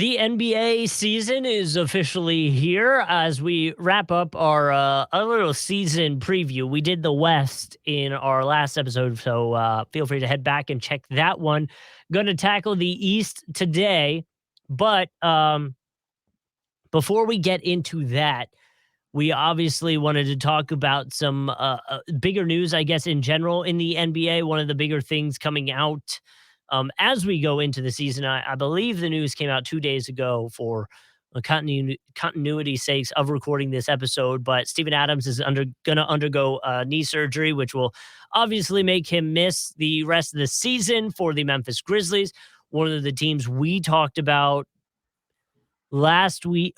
The NBA season is officially here as we wrap up our little season preview. We did the West in our last episode, so feel free to head back and check that one. Going to tackle the East today, but before we get into that, we obviously wanted to talk about some bigger news, I guess, in general in the NBA. One of the bigger things coming out as we go into the season, I believe the news came out 2 days ago for continuity sakes of recording this episode. But Steven Adams is going to undergo knee surgery, which will obviously make him miss the rest of the season for the Memphis Grizzlies. One of the teams we talked about last week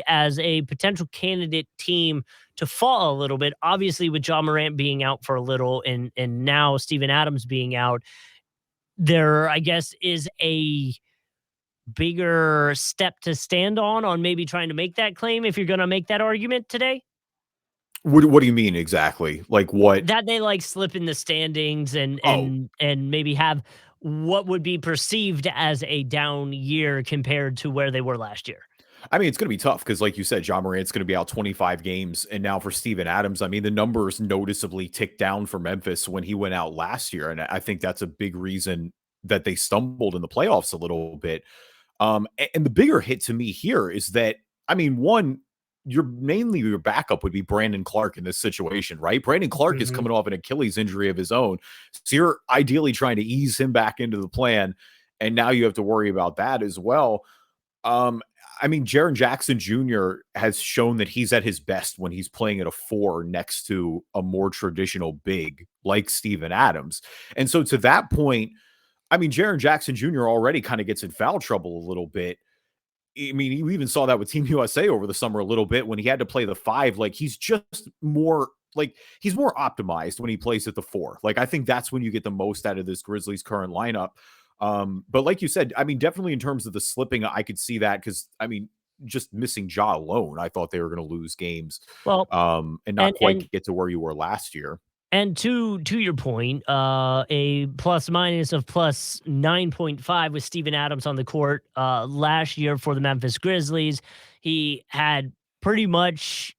as a potential candidate team to fall a little bit, obviously with Ja Morant being out for a little and now Steven Adams being out. There, I guess, is a bigger step to stand on maybe trying to make that claim if you're going to make that argument today. What do you mean exactly? Like what? That they like slip in the standings and Oh, maybe have what would be perceived as a down year compared to where they were last year. I mean, it's going to be tough because, like you said, Ja Morant's going to be out 25 games. And now for Steven Adams, I mean, the numbers noticeably ticked down for Memphis when he went out last year. And I think that's a big reason that they stumbled in the playoffs a little bit. And the bigger hit to me here is that, I mean, one, your backup would be Brandon Clark in this situation, right? Brandon Clark is Mhm. coming off an Achilles injury of his own. So you're ideally trying to ease him back into the plan. And now you have to worry about that as well. Um, I mean, Jaren Jackson Jr. has shown that he's at his best when he's playing at a 4 next to a more traditional big like Steven Adams. And so to that point, I mean, Jaren Jackson Jr. already kind of gets in foul trouble a little bit. I mean, you even saw that with Team USA over the summer a little bit when he had to play the 5. Like he's just more like he's more optimized when he plays at the 4. Like I think that's when you get the most out of this Grizzlies current lineup. But like you said, I mean, definitely in terms of the slipping, I could see that because I mean, just missing Ja alone, I thought they were going to lose games, Well, and not and quite get to where you were last year. And to your point, a plus minus of plus 9.5 with Steven Adams on the court last year for the Memphis Grizzlies. He had pretty much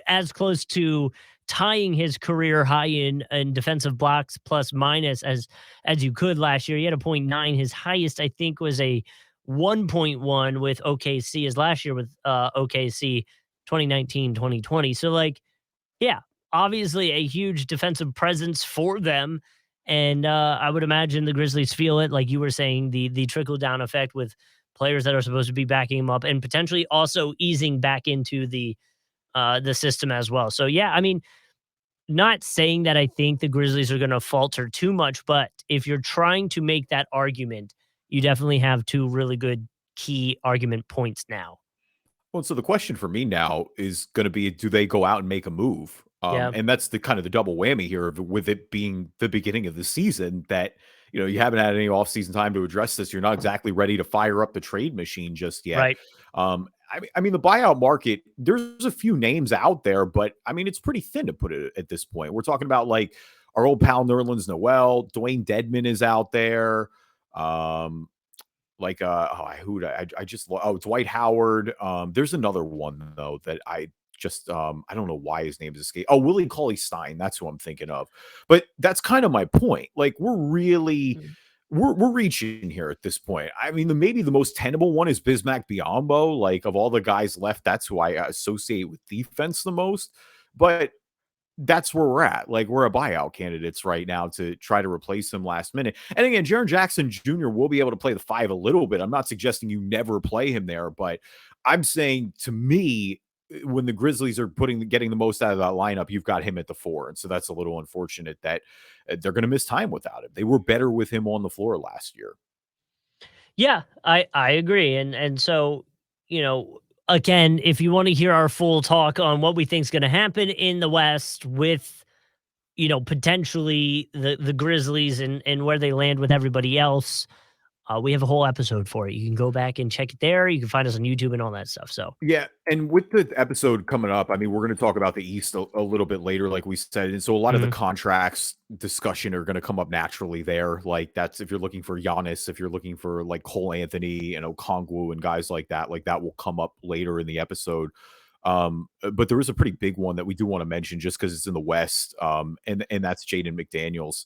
as close to tying his career high in defensive blocks plus minus as you could last year. He had a .9. His highest, I think, was a 1.1 with OKC as last year with OKC 2019, 2020. So like, yeah, obviously a huge defensive presence for them. And I would imagine the Grizzlies feel it, like you were saying, the trickle down effect with players that are supposed to be backing him up and potentially also easing back into the system as well. So yeah, I mean, not saying that I think the Grizzlies are going to falter too much, but if you're trying to make that argument, you definitely have two really good key argument points now. Well, so the question for me now is going to be, do they go out and make a move? Yeah, And that's the kind of the double whammy here of with it being the beginning of the season that, you know, you haven't had any offseason time to address this. You're not exactly ready to fire up the trade machine just yet. right. I mean, the buyout market, there's a few names out there, but I mean, it's pretty thin to put it at this point. We're talking about like our old pal Nerlens Noel, Dwayne Dedman is out there. Um, like I just Dwight Howard. There's another one though that I just I don't know why his name is escaping. Oh, Willie Cauley Stein, that's who I'm thinking of. But that's kind of my point. Like we're really Mm. we're reaching here at this point. I mean, maybe the most tenable one is Bismack Biyombo. Like of all the guys left, that's who I associate with defense the most. But that's where we're at. Like we're a buyout candidates right now to try to replace him last minute. And again, Jaren Jackson Jr. will be able to play the 5 a little bit. I'm not suggesting you never play him there, but I'm saying to me, when the Grizzlies are getting the most out of that lineup, you've got him at the 4. And so that's a little unfortunate that they're going to miss time without him. They were better with him on the floor last year. Yeah, I agree. And so, you know, again, if you want to hear our full talk on what we think is going to happen in the West with, you know, potentially the Grizzlies and where they land with everybody else, we have a whole episode for it. You can go back and check it there. You can find us on YouTube and all that stuff. So Yeah, and with the episode coming up, I mean, we're going to talk about the East a little bit later, like we said, and so a lot of the mhm. contracts discussion are going to come up naturally there. Like that's if you're looking for Giannis, if you're looking for like Cole Anthony and Okongwu and guys like that will come up later in the episode. But there is a pretty big one that we do want to mention just because it's in the West, and that's Jaden McDaniels,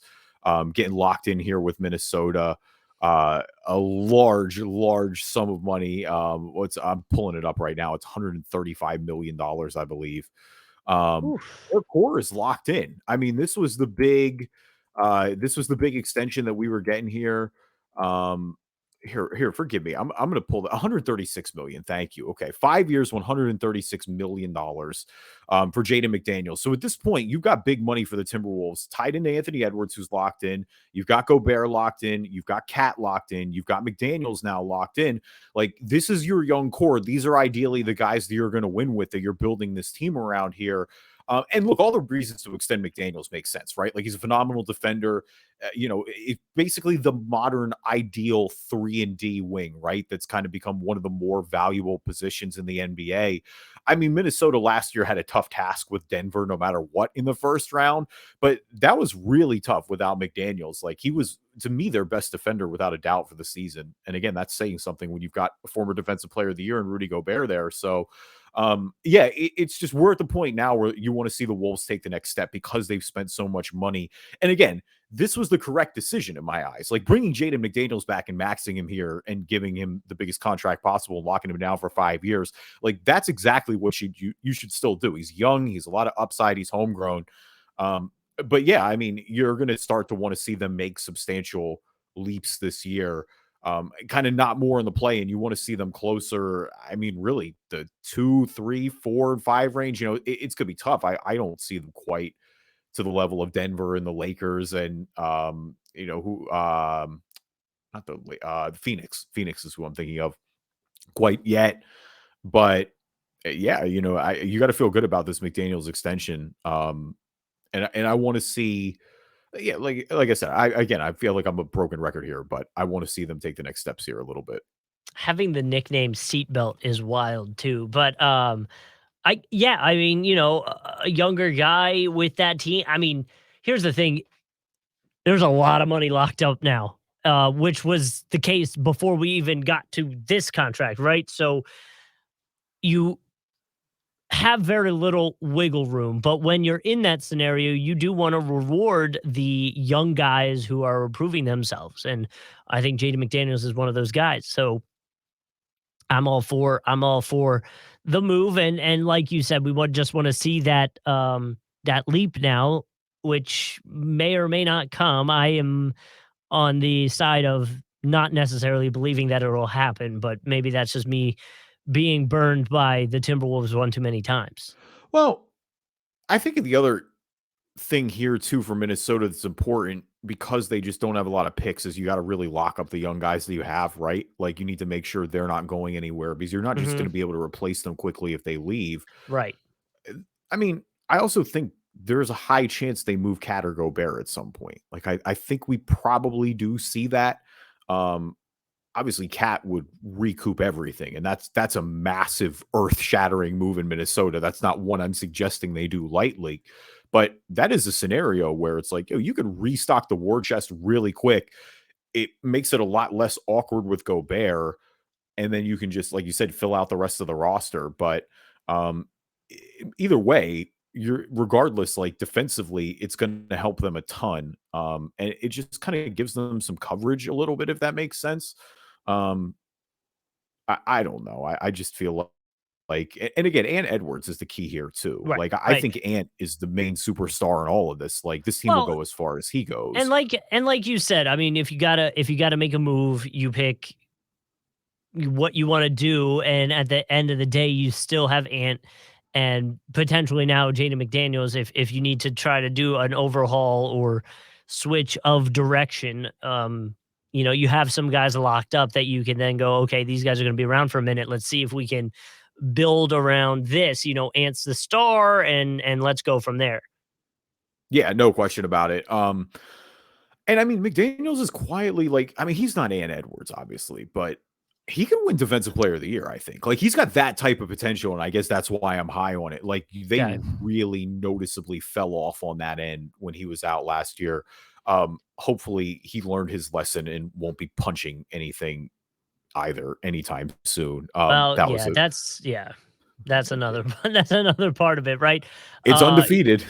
getting locked in here with Minnesota. A large sum of money. What's I'm pulling it up right now. It's $135 million, I believe. Oof. Their core is locked in. I mean, this was the big extension that we were getting here. Um, here, forgive me. I'm gonna pull the 136 million. Thank you. Okay, 5 years, $136 million for Jaden McDaniels. So at this point, you've got big money for the Timberwolves tied into Anthony Edwards, who's locked in. You've got Gobert locked in. You've got Cat locked in. You've got McDaniels now locked in. Like this is your young core. These are ideally the guys that you're going to win with that you're building this team around here. And look, all the reasons to extend McDaniels make sense, right? Like he's a phenomenal defender. It's basically the modern ideal 3-and-D wing, right? That's kind of become one of the more valuable positions in the NBA. I mean, Minnesota last year had a tough task with Denver, no matter what, in the first round, but that was really tough without McDaniels. Like he was, to me, their best defender without a doubt for the season. And again, that's saying something when you've got a former defensive player of the year and Rudy Gobert there. So yeah, it's just we're at the point now where you want to see the Wolves take the next step because they've spent so much money. And again, this was the correct decision in my eyes. Like bringing Jaden McDaniels back and maxing him here and giving him the biggest contract possible and locking him down for 5 years. Like that's exactly what you should still do. He's young, he's a lot of upside, he's homegrown. But yeah, I mean, you're going to start to want to see them make substantial leaps this year. Kind of not more in the play, and you want to see them closer. I mean, really, the 2, 3, 4, and 5 range. It's gonna be tough. I don't see them quite to the level of Denver and the Lakers, and who not Phoenix. Phoenix is who I'm thinking of quite yet, but yeah, you got to feel good about this McDaniel's extension. And I want to see yeah, like I said, I feel like I'm a broken record here, but I want to see them take the next steps here a little bit. Having the nickname seatbelt is wild too. But I mean, a younger guy with that team. I mean, here's the thing. There's a lot of money locked up now, which was the case before we even got to this contract, right? So you have very little wiggle room, but when you're in that scenario, you do want to reward the young guys who are improving themselves. And I think Jaden McDaniels is one of those guys. So I'm all for the move. And like you said, we just want to see that leap now, which may or may not come. I am on the side of not necessarily believing that it'll happen, but maybe that's just me being burned by the Timberwolves one too many times. Well, I think the other thing here too for Minnesota that's important because they just don't have a lot of picks is you got to really lock up the young guys that you have, right? Like you need to make sure they're not going anywhere because you're not just going Mhm. to be able to replace them quickly if they leave. Right. I mean, I also think there's a high chance they move Cat or Gobert at some point. Like I think we probably do see that. Um, Obviously Cat would recoup everything, and that's a massive earth-shattering move in Minnesota. That's not one I'm suggesting they do lightly, but that is a scenario where it's like, you can restock the war chest really quick. It makes it a lot less awkward with Gobert, and then you can just, like you said, fill out the rest of the roster. But either way, you're regardless, like defensively, it's going to help them a ton. And it just kind of gives them some coverage a little bit, if that makes sense. Um, I don't know. I just feel like, and again, Ant Edwards is the key here too. Right. Like I Right. think Ant is the main superstar in all of this. Like this team will Well, go as far as he and goes. like you said, I mean, if you gotta make a move, you pick what you want to do, and at the end of the day, you still have Ant and potentially now Jaden McDaniels if you need to try to do an overhaul or switch of direction. You have some guys locked up that you can then go, okay, these guys are going to be around for a minute. Let's see if we can build around this. Ant's the star, and let's go from there. Yeah, no question about it. And I mean, McDaniels is quietly like, I mean, he's not Ann Edwards, obviously, but he can win Defensive Player of the Year, I think. Like, he's got that type of potential, and I guess that's why I'm high on it. Like, they Okay. really noticeably fell off on that end when he was out last year. Hopefully, he learned his lesson and won't be punching anything either anytime soon. Well, That was yeah, a that's another that's another part of it, right? It's Uh, undefeated.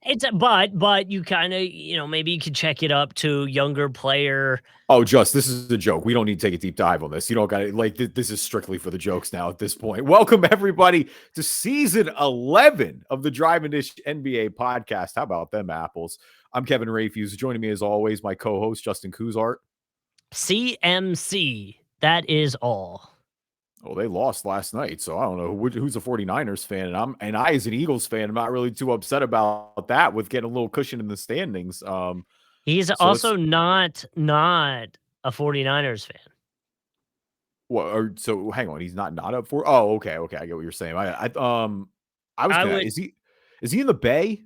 it's a, but you kind of, maybe you could check it up to younger player. Oh, Just, this is a joke. We don't need to take a deep dive on this. You don't got to like this is strictly for the jokes now at this point. Welcome everybody to season 11 of the Drive and Dish NBA podcast. How about them apples? I'm Kevin Rayfuse. Joining me as always, my co-host Justin Kuzart. CMC. That is all. Oh, they lost last night, so I don't know who's a 49ers fan, and I as an Eagles fan, I'm not really too upset about that with getting a little cushion in the standings. He's So also not a 49ers fan. so hang on, he's not up for. Oh, okay, I get what you're saying. I was gonna. Is he in the Bay?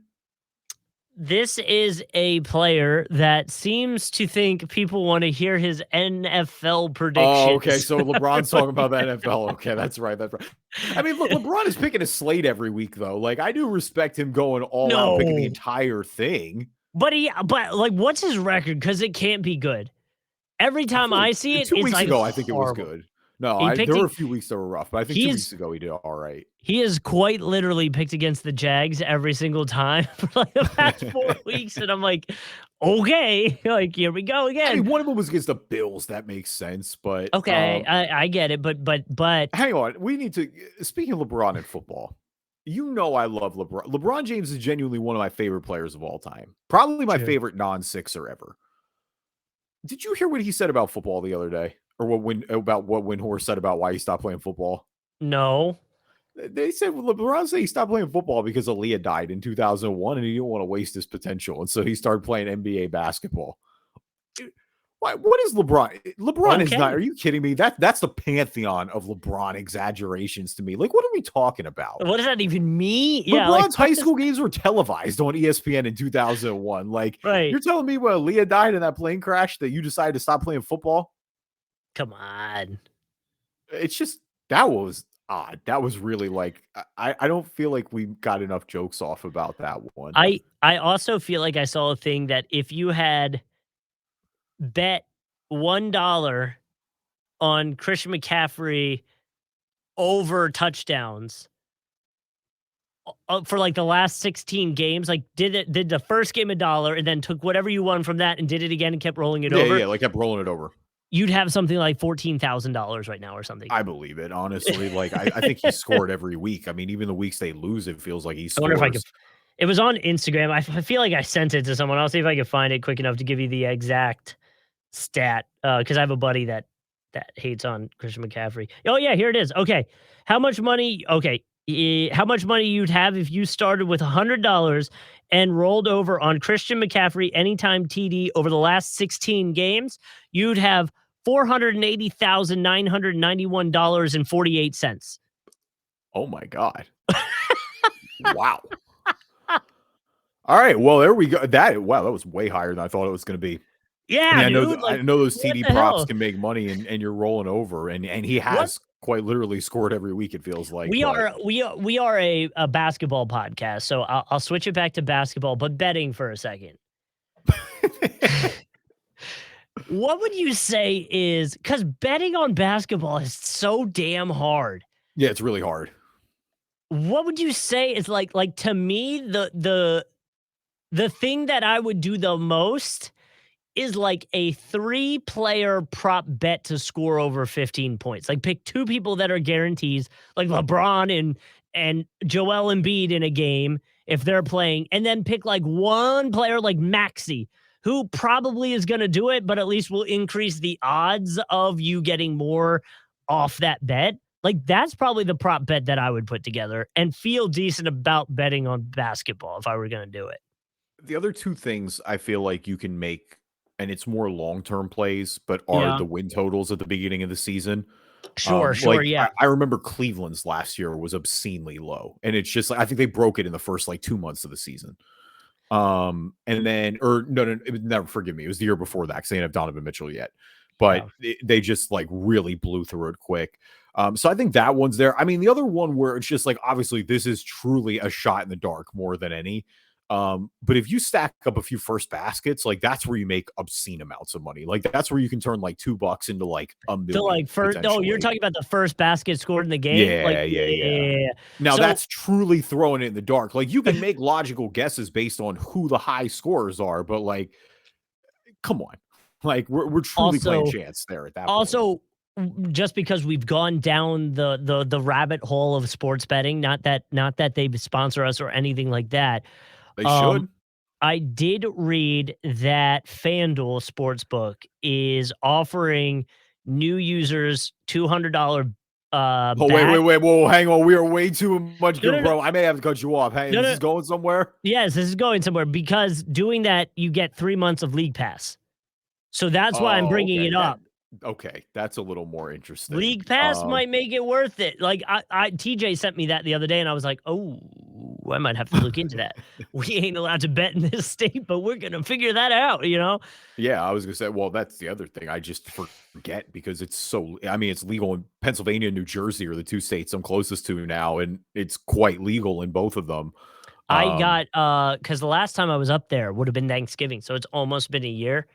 This is a player that seems to think people want to hear his NFL predictions. Oh, okay. So LeBron's talking about the NFL. Okay, that's right. I mean, look, LeBron is picking a slate every week, though. Like, I do respect him going all out, picking the entire thing. But like, what's his record? Because it can't be good. Every time I see it, 2 weeks like ago, I think horrible. it was good. No, there were a few weeks that were rough, but I think 2 weeks ago he did all right. He is quite literally picked against the Jags every single time for like the past 4 weeks, and I'm like, okay, like here we go again. I mean, one of them was against the Bills. That makes sense, but okay, I get it, but hang on, we need to. Speaking of LeBron and football, I love LeBron. LeBron James is genuinely one of my favorite players of all time. Probably my favorite non-Sixer ever. Did you hear what he said about football the other day? Or what Windhorst said about why he stopped playing football? No. They said LeBron said he stopped playing football because Aaliyah died in 2001 and he didn't want to waste his potential. And so he started playing NBA basketball. What is LeBron? LeBron is not. Are you kidding me? That's the pantheon of LeBron exaggerations to me. Like, what are we talking about? What does that even mean? LeBron's high school games were televised on ESPN in 2001. Like, you're telling me when Aaliyah died in that plane crash that you decided to stop playing football? Come on. It's just, that was odd. That was really like, I don't feel like we got enough jokes off about that one. I also feel like I saw a thing that if you had bet $1 on Christian McCaffrey over touchdowns for like the last 16 games, like did the first game $1 and then took whatever you won from that and did it again and kept rolling it over. Yeah, like kept rolling it over. You'd have something like $14,000 right now or something. I believe it, honestly. Like, I think he scored every week. I mean, even the weeks they lose, it feels like he scores. I wonder if I could. It was on Instagram. I feel like I sent it to someone. I'll see if I can find it quick enough to give you the exact stat. Because I have a buddy that hates on Christian McCaffrey. Oh yeah, here it is. Okay, how much money? Okay, how much money you'd have if you started with $100 and rolled over on Christian McCaffrey anytime TD over the last 16 games? You'd have $480,991.48. Oh my God. Wow. All right. Well, there we go. That was way higher than I thought it was going to be. Yeah, I mean, I know those TD props can make money and you're rolling over and he has quite literally scored every week. It feels like we are a basketball podcast. So I'll switch it back to basketball, but betting for a second. What would you say is, because betting on basketball is so damn hard. Yeah, it's really hard. What would you say is like to me, the thing that I would do the most is like a 3-player prop bet to score over 15 points. Like pick 2 people that are guarantees, like LeBron and Joel Embiid in a game if they're playing, and then pick like 1 player like Maxey, who probably is going to do it, but at least will increase the odds of you getting more off that bet. Like, that's probably the prop bet that I would put together and feel decent about betting on basketball if I were going to do it. The other 2 things I feel like you can make, and it's more long-term plays, but are the win totals at the beginning of the season. Sure, yeah. I remember Cleveland's last year was obscenely low, and it's just like, I think they broke it in the first like 2 months of the season. And then, or no, it was never, forgive me. It was the year before that because they didn't have Donovan Mitchell yet, but Yeah. they just like really blew through it quick. So I think that one's there. I mean, the other one where it's just like, obviously this is truly a shot in the dark more than any. But if you stack up a few first baskets, like that's where you make obscene amounts of money. Like that's where you can turn like $2 into like a So million like first, oh, you're potentially. talking about the first basket scored in the game? Like, Yeah, yeah, yeah. yeah. Now So that's truly throwing it in the dark. Like you can make logical guesses based on who the high scorers are, but like, come on, like we're truly playing also, chance there at that point. also, just because we've gone down the rabbit hole of sports betting, not that they sponsor us or anything like that. They Um, should. I did read that FanDuel Sportsbook is offering new users $200 Oh wait, wait, back. wait, whoa, hang on. We are way too much, No, no, no, bro. I may have to cut you off. Hey, no, this no. is going somewhere. Yes, this is going somewhere because doing that, you get 3 months of league pass. So that's why I'm Oh, bringing okay. it up. Okay, that's a little more interesting. League pass might make it worth it. Like TJ sent me that the other day and I was like, "Oh, I might have to look into that." We ain't allowed to bet in this state, but we're going to figure that out, you know? Yeah, I was gonna say, well, that's the other thing. I just forget because it's so. I mean, it's legal in Pennsylvania and New Jersey are the two states I'm closest to now, and it's quite legal in both of them. I Um, got cuz the last time I was up there would have been Thanksgiving, so it's almost been a year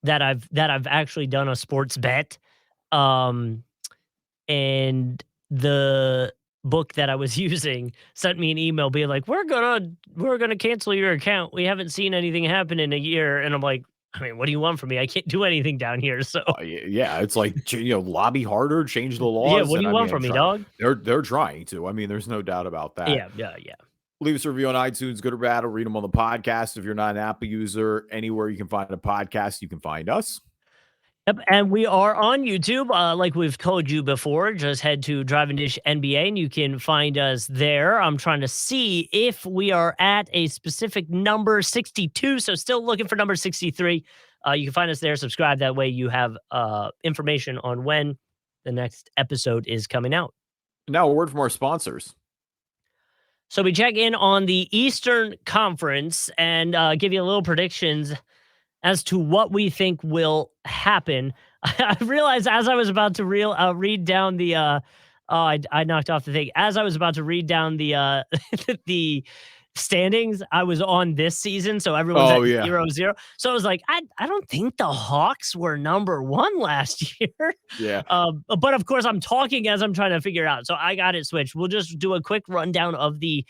that I've actually done a sports bet. Um and the book that I was using sent me an email being like, "We're gonna cancel your account. We haven't seen anything happen in a year." And I'm like, "I mean, what do you want from me? I can't do anything down here." So, yeah, it's like lobby harder, change the yeah, laws, what do and you I want mean, I'm from me, trying. dog? They're trying to. I mean, there's no doubt about that. Yeah, yeah, yeah. Leave us a review on iTunes, good or bad. I'll read them on the podcast. If you're not an Apple user, anywhere you can find a podcast, you can find us. Yep, and we are on YouTube, like we've told you before. Just head to Drive and Dish NBA, and you can find us there. I'm trying to see if we are at a specific number 62, so still looking for number 63. You can find us there. Subscribe that way. You have information on when the next episode is coming out. Now, a word from our sponsors. So we check in on the Eastern Conference and give you a little predictions as to what we think will happen. I realized as I was about to read down the I knocked off the thing. As I was about to read down the the standings, I was on this season, so everyone's at Oh yeah, 0-0. So I was like, I don't think the Hawks were number one last year. yeah. But of course, I'm talking as I'm trying to figure it out. So I got it switched. We'll just do a quick rundown of the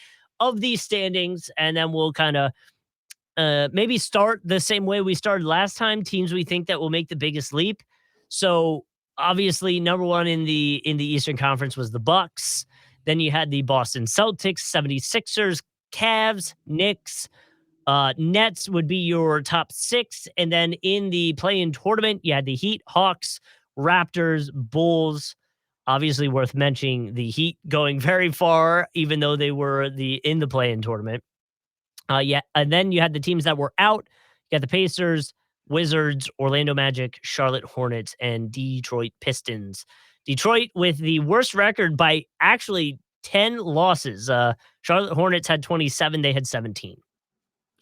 standings, and then we'll kind of maybe start the same way we started last time, teams we think that will make the biggest leap. So obviously number one in the Eastern Conference was the Bucks. Then you had the Boston Celtics, 76ers, Cavs, Knicks, Nets would be your top six. And then in the play-in tournament, you had the Heat, Hawks, Raptors, Bulls. Obviously worth mentioning the Heat going very far, even though they were in the play-in tournament. Yeah, and then you had the teams that were out. You got the Pacers, Wizards, Orlando Magic, Charlotte Hornets, and Detroit Pistons. Detroit with the worst record by actually 10 losses. Charlotte Hornets had 27, they had 17.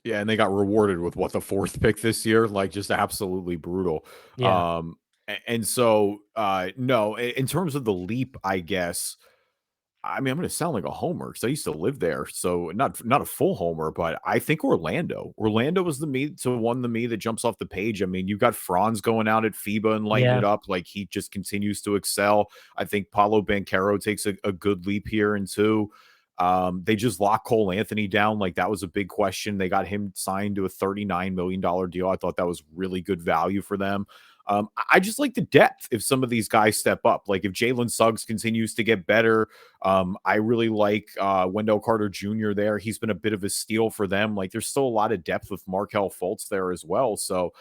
Yeah, and they got rewarded with what, the fourth pick this year, like just absolutely brutal. Yeah. And so no, in terms of the leap, I guess. I mean, I'm going to sound like a homer because I used to live there, so not a full homer, but I think Orlando. Orlando was the me that jumps off the page. I mean, you got Franz going out at FIBA and lighting Yeah. it up, like he just continues to excel. I think Paulo Banchero takes a good leap here and two. They just locked Cole Anthony down. Like that was a big question. They got him signed to a $39 million deal. I thought that was really good value for them. I just like the depth if some of these guys step up. Like if Jalen Suggs continues to get better, I really like Wendell Carter Jr. there. He's been a bit of a steal for them. Like there's still a lot of depth with Markelle Fultz there as well. So,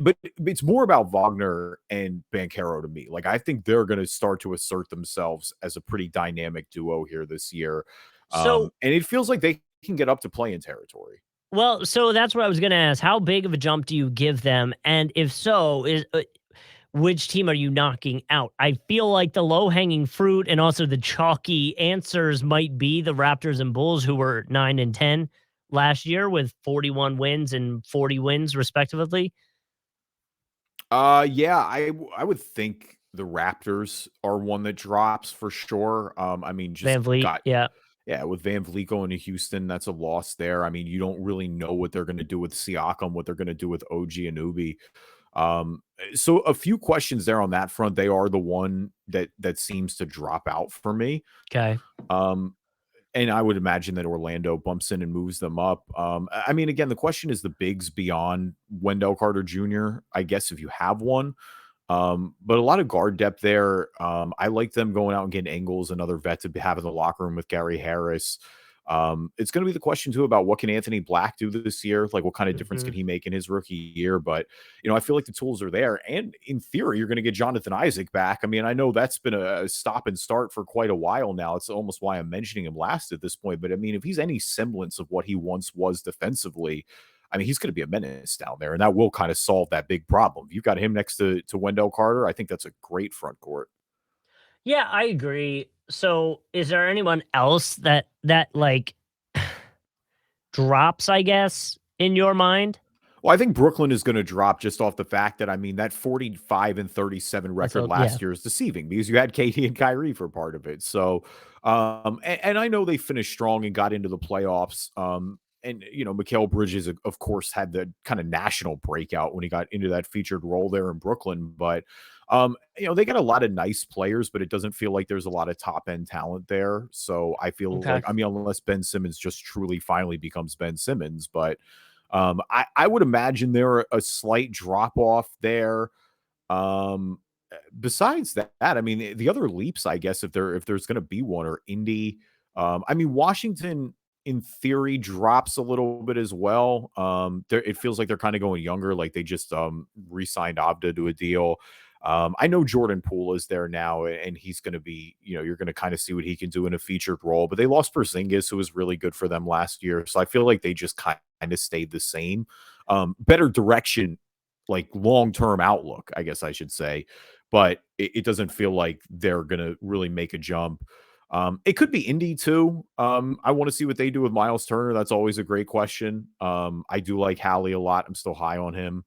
but it's more about Wagner and Banchero to me. Like I think they're going to start to assert themselves as a pretty dynamic duo here this year. So, And it feels like they can get up to play-in territory. well, so that's what I was going to ask. How big of a jump do you give them? And if so, which team are you knocking out? I feel like the low-hanging fruit and also the chalky answers might be the Raptors and Bulls, who were 9 and 10 last year with 41 wins and 40 wins respectively. Yeah, I would think the Raptors are one that drops for sure. I mean, just Van Vliet, got yeah. yeah, with Van Vliet going to Houston, that's a loss there. I mean, you don't really know what they're going to do with Siakam, what they're going to do with OG Anunoby. So a few questions there on that front. They are the one that seems to drop out for me. Okay. Um, and I would imagine that Orlando bumps in and moves them up. I mean, again, the question is the bigs beyond Wendell Carter Jr., I guess, if you have one. But a lot of guard depth there. I like them going out and getting Ingles, another vet to have in the locker room with Gary Harris. It's going to be the question too about what can Anthony Black do this year? Like, what kind of difference Mhm. can he make in his rookie year? But I feel like the tools are there, and in theory, you're going to get Jonathan Isaac back. I mean, I know that's been a stop and start for quite a while now. It's almost why I'm mentioning him last at this point. But I mean, if he's any semblance of what he once was defensively, I mean, he's going to be a menace down there, and that will kind of solve that big problem. You've got him next to Wendell Carter. I think that's a great front court. Yeah, I agree. So, is there anyone else that like drops, I guess, in your mind? Well, I think Brooklyn is going to drop just off the fact that, I mean, that 45-37 That's record a yeah. last year is deceiving because you had Katie and Kyrie for part of it. So, and I know they finished strong and got into the playoffs. And Mikal Bridges, of course, had the kind of national breakout when he got into that featured role there in Brooklyn. But they got a lot of nice players, but it doesn't feel like there's a lot of top end talent there. So I feel Okay. like, I mean, unless Ben Simmons just truly finally becomes Ben Simmons, but I would imagine there a slight drop off there. Um, Besides that, I mean, the other leaps, I guess, if there's going to be one, are Indy. I mean, Washington in theory drops a little bit as well. It feels like they're kind of going younger, like they just re-signed Abda to a deal. I know Jordan Poole is there now, and he's going to be, you're going to kind of see what he can do in a featured role. But they lost Porzingis, who was really good for them last year, so I feel like they just kind of stayed the same. Better direction, like long-term outlook, I guess I should say, but it doesn't feel like they're going to really make a jump. It could be Indy too. I want to see what they do with Miles Turner. That's always a great question. I do like Hallie a lot. I'm still high on him.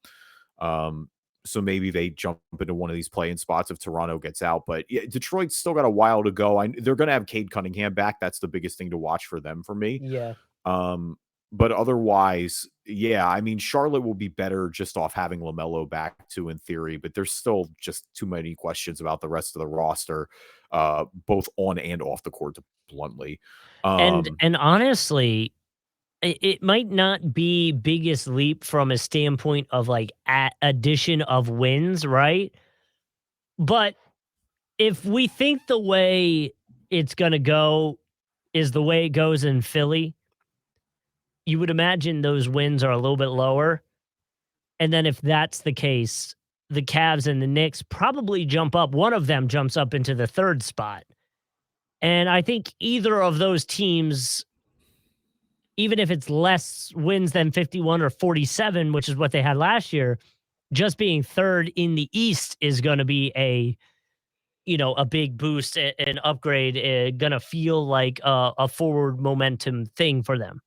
Um, so maybe they jump into one of these playing spots if Toronto gets out. But yeah, Detroit's still got a while to go. They're going to have Cade Cunningham back. That's the biggest thing to watch for them for me. Yeah. Um, but otherwise, yeah, I mean, Charlotte will be better just off having LaMelo back too, in theory, but there's still just too many questions about the rest of the roster, both on and off the court, bluntly. And Um, and honestly, it might not be biggest leap from a standpoint of like addition of wins, right? But if we think the way it's gonna go is the way it goes in Philly, you would imagine those wins are a little bit lower. And then if that's the case, the Cavs and the Knicks probably jump up. One of them jumps up into the third spot. And I think either of those teams, even if it's less wins than 51 or 47, which is what they had last year, just being third in the East is going to be a big boost, an upgrade, going to feel like a forward momentum thing for them.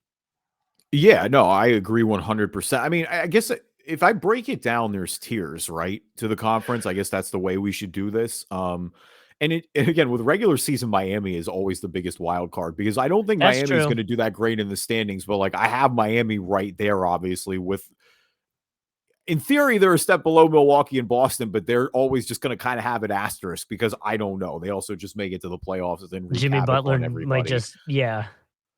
yeah, no, I agree 100%. I mean, I guess if I break it down, there's tiers, right, to the conference. I guess that's the way we should do this. And again, with regular season, Miami is always the biggest wild card because I don't think That's Miami is true. going to do that great in the standings. But like, I have Miami right there, obviously. With in theory, they're a step below Milwaukee and Boston, but they're always just going to kind of have an asterisk because I don't know. They also just make it to the playoffs and then wreak Jimmy havoc Butler on might everybody. just, yeah.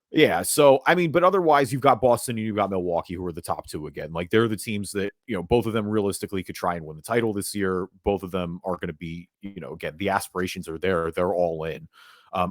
Yeah, so I mean, but otherwise, you've got Boston and you've got Milwaukee, who are the top two again. Like they're the teams that both of them realistically could try and win the title this year. Both of them are going to be, again, the aspirations are there; they're all in.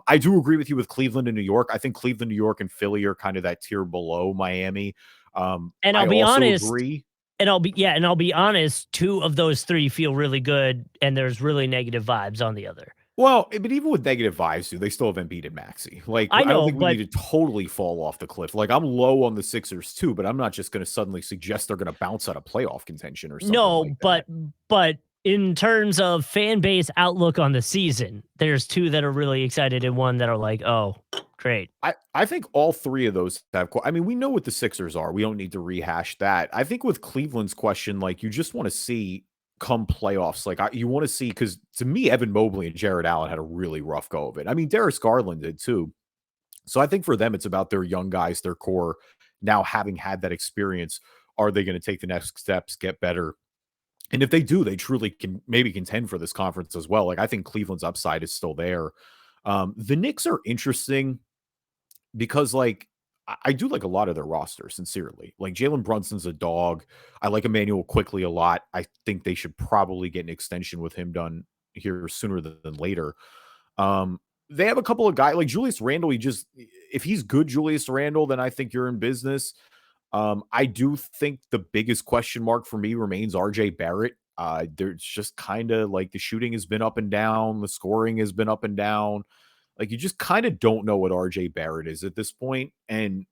I do agree with you with Cleveland and New York. I think Cleveland, New York, and Philly are kind of that tier below Miami. And I'll I be also honest, agree. and I'll be honest, two of those three feel really good, and there's really negative vibes on the other. Well, but even with negative vibes, dude, they still have Embiid and Maxey. Like, I I don't know, think we but need to totally fall off the cliff. Like, I'm low on the Sixers too, but I'm not just going to suddenly suggest they're going to bounce out of playoff contention or something no, like that. but in terms of fan base outlook on the season, there's two that are really excited and one that are like, oh. Great. I think all three of those have. I mean, we know what the Sixers are. We don't need to rehash that. I think with Cleveland's question, like you just want to see come playoffs. Like you want to see because to me, Evan Mobley and Jared Allen had a really rough go of it. I mean, Darius Garland did too. So I think for them, it's about their young guys, their core. Now having had that experience, are they going to take the next steps, get better? And if they do, they truly can maybe contend for this conference as well. Like I think Cleveland's upside is still there. The Knicks are interesting because like I do like a lot of their roster, sincerely. Like Jalen Brunson's a dog. I like Emmanuel Quickly a lot. I think they should probably get an extension with him done here sooner than later. They have a couple of guys like Julius Randle. If he's good, Julius Randle, then I think you're in business. I do think the biggest question mark for me remains RJ Barrett. There's just kind of like the shooting has been up and down, the scoring has been up and down. Like you just kind of don't know what RJ Barrett is at this point, and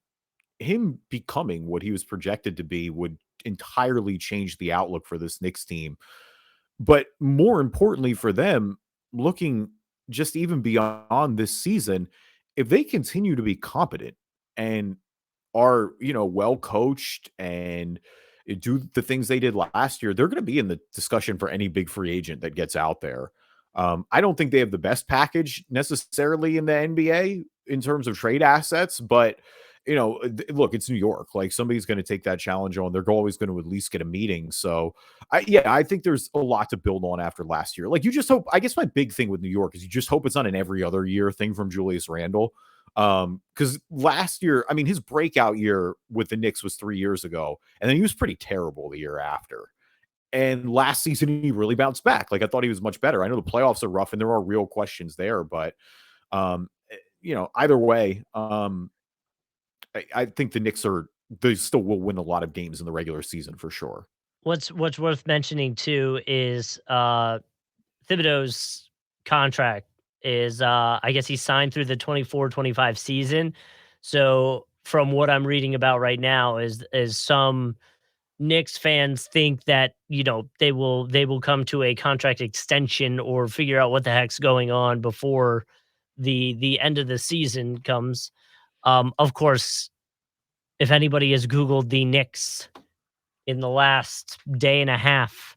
him becoming what he was projected to be would entirely change the outlook for this Knicks team. But more importantly for them, looking just even beyond this season, if they continue to be competent and are, well coached and do the things they did last year, they're going to be in the discussion for any big free agent that gets out there. I don't think they have the best package necessarily in the NBA in terms of trade assets, but look, it's New York. Like somebody's going to take that challenge on. They're always going to at least get a meeting. So, I think there's a lot to build on after last year. Like you just hope. I guess my big thing with New York is you just hope it's not an every other year thing from Julius Randle. Because last year, I mean, his breakout year with the Knicks was 3 years ago, and then he was pretty terrible the year after. And last season, he really bounced back. Like I thought he was much better. I know the playoffs are rough, and there are real questions there, but either way, I think the Knicks they still will win a lot of games in the regular season for sure. What's worth mentioning too is Thibodeau's contract is I guess he signed through the 24-25 season. So from what I'm reading about right now is some Knicks fans think that, they will come to a contract extension or figure out what the heck's going on before the end of the season comes. Of course, if anybody has Googled the Knicks in the last day and a half,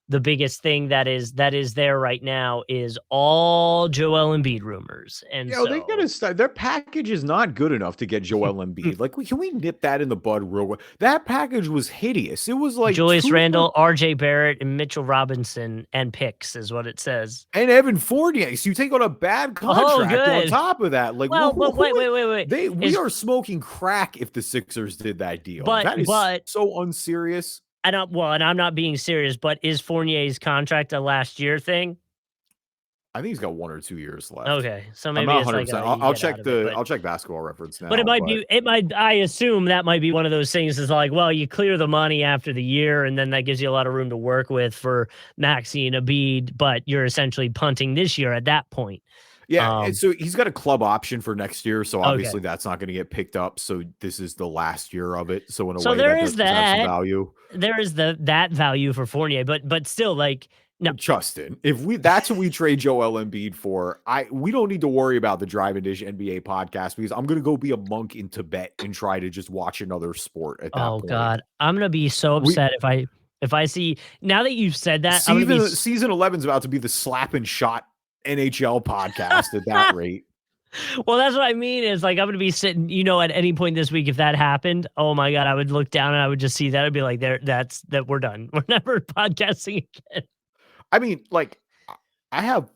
the biggest thing that is there right now is all Joel Embiid rumors. And They gotta start. Their package is not good enough to get Joel Embiid. Like, can we nip that in the bud real quick? That package was hideous. It was like Julius Randle, RJ Barrett, and Mitchell Robinson and picks is what it says. And Evan Fournier. So you take on a bad contract on top of that. Like, well, wait. We are smoking crack if the Sixers did that deal. That is so unserious. And I'm not being serious, but is Fournier's contract a last year thing? I think he's got 1 or 2 years left. Okay, so maybe it's like I'll check Basketball Reference now. But it might. I assume that might be one of those things. Is like, well, you clear the money after the year, and then that gives you a lot of room to work with for Maxey and Embiid. But you're essentially punting this year at that point. Yeah, and so he's got a club option for next year, so obviously that's not going to get picked up. So this is the last year of it. So in a way, there is that value. There is that value for Fournier, but still, like, no, Justin, that's what we trade Joel Embiid for, we don't need to worry about the Drive and Dish NBA podcast because I'm going to go be a monk in Tibet and try to just watch another sport at that point. Oh God, I'm going to be so upset if I see, now that you've said that, season 11 is about to be the slap and shot NHL podcast at that rate. Well, that's what I mean is like, I'm going to be sitting, at any point this week, if that happened, oh my God, I would look down and I would just see that. I'd be like, that we're done. We're never podcasting again. I mean, like, I have,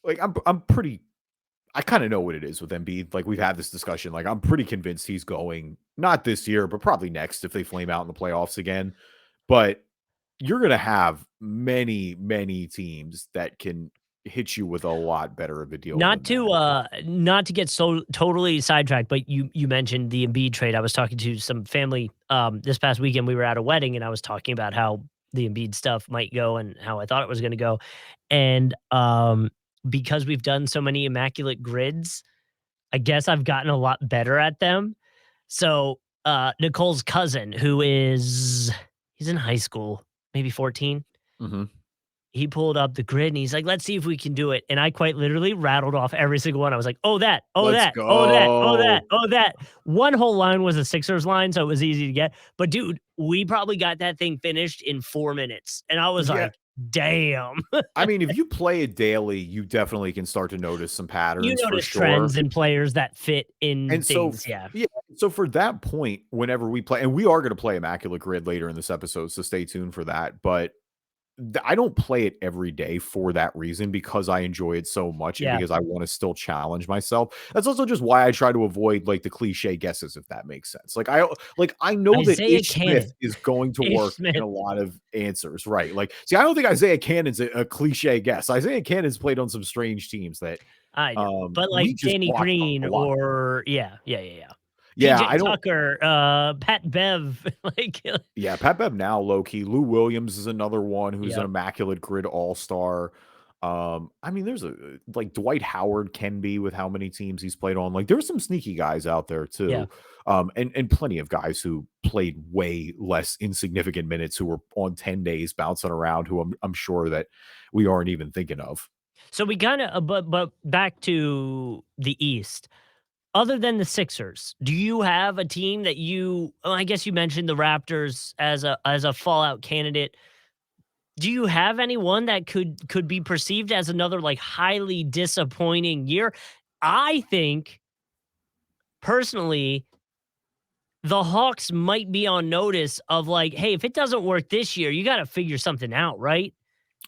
like, I'm pretty, I kind of know what it is with Embiid. Like, we've had this discussion. Like, I'm pretty convinced he's going, not this year, but probably next if they flame out in the playoffs again. But you're going to have many, many teams that can hit you with a lot better of a deal. Not to get so totally sidetracked, but you mentioned the Embiid trade. I was talking to some family this past weekend. We were at a wedding, and I was talking about how the Embiid stuff might go and how I thought it was going to go. And because we've done so many immaculate grids, I guess I've gotten a lot better at them. So Nicole's cousin, he's in high school, maybe 14. Mm-hmm. he pulled up the grid and he's like, "Let's see if we can do it." And I quite literally rattled off every single one. I was like, "Oh, that, oh, Let's that, oh, that, oh, that, go. oh, that." One whole line was a Sixers line, so it was easy to get. But dude, we probably got that thing finished in 4 minutes. And I was Yeah. like, "Damn." I mean, if you play it daily, you definitely can start to notice some You patterns for notice sure. trends in players that fit in And so, things, yeah. yeah, so for that point, whenever we play, and we are going to play Immaculate Grid later in this episode, so stay tuned for that. But I don't play it every day for that reason because I enjoy it so much and Yeah. because I want to still challenge myself. That's also just why I try to avoid like the cliche guesses, if that makes sense. Like I know that Isaiah Ish Smith Cannon. is going to Ish work in Smith. a lot of answers, right? Like, see, I don't think Isaiah Cannon's a cliche guess. Isaiah Cannon's played on some strange teams that I know. But we like just Danny watch a Green lot. or yeah. Yeah, PJ I don't. Tucker, Pat Bev, like, Yeah, Pat Bev now, low key. Lou Williams is another one who's an yep, immaculate grid all star. I mean, there's a like Dwight Howard can be with how many teams he's played on. Like, there's some sneaky guys out there yeah. too, and plenty of guys who played way less insignificant minutes who were on 10 days bouncing around. Who I'm sure that we aren't even thinking of. So we kinda but back to the East. Other than the Sixers, do you have a team that you I guess you mentioned the Raptors as a fallout candidate. Do you have anyone that could be perceived as another, like, highly disappointing year? I think, personally, the Hawks might be on notice of, like, "Hey, if it doesn't work this year, you gotta figure something out," right?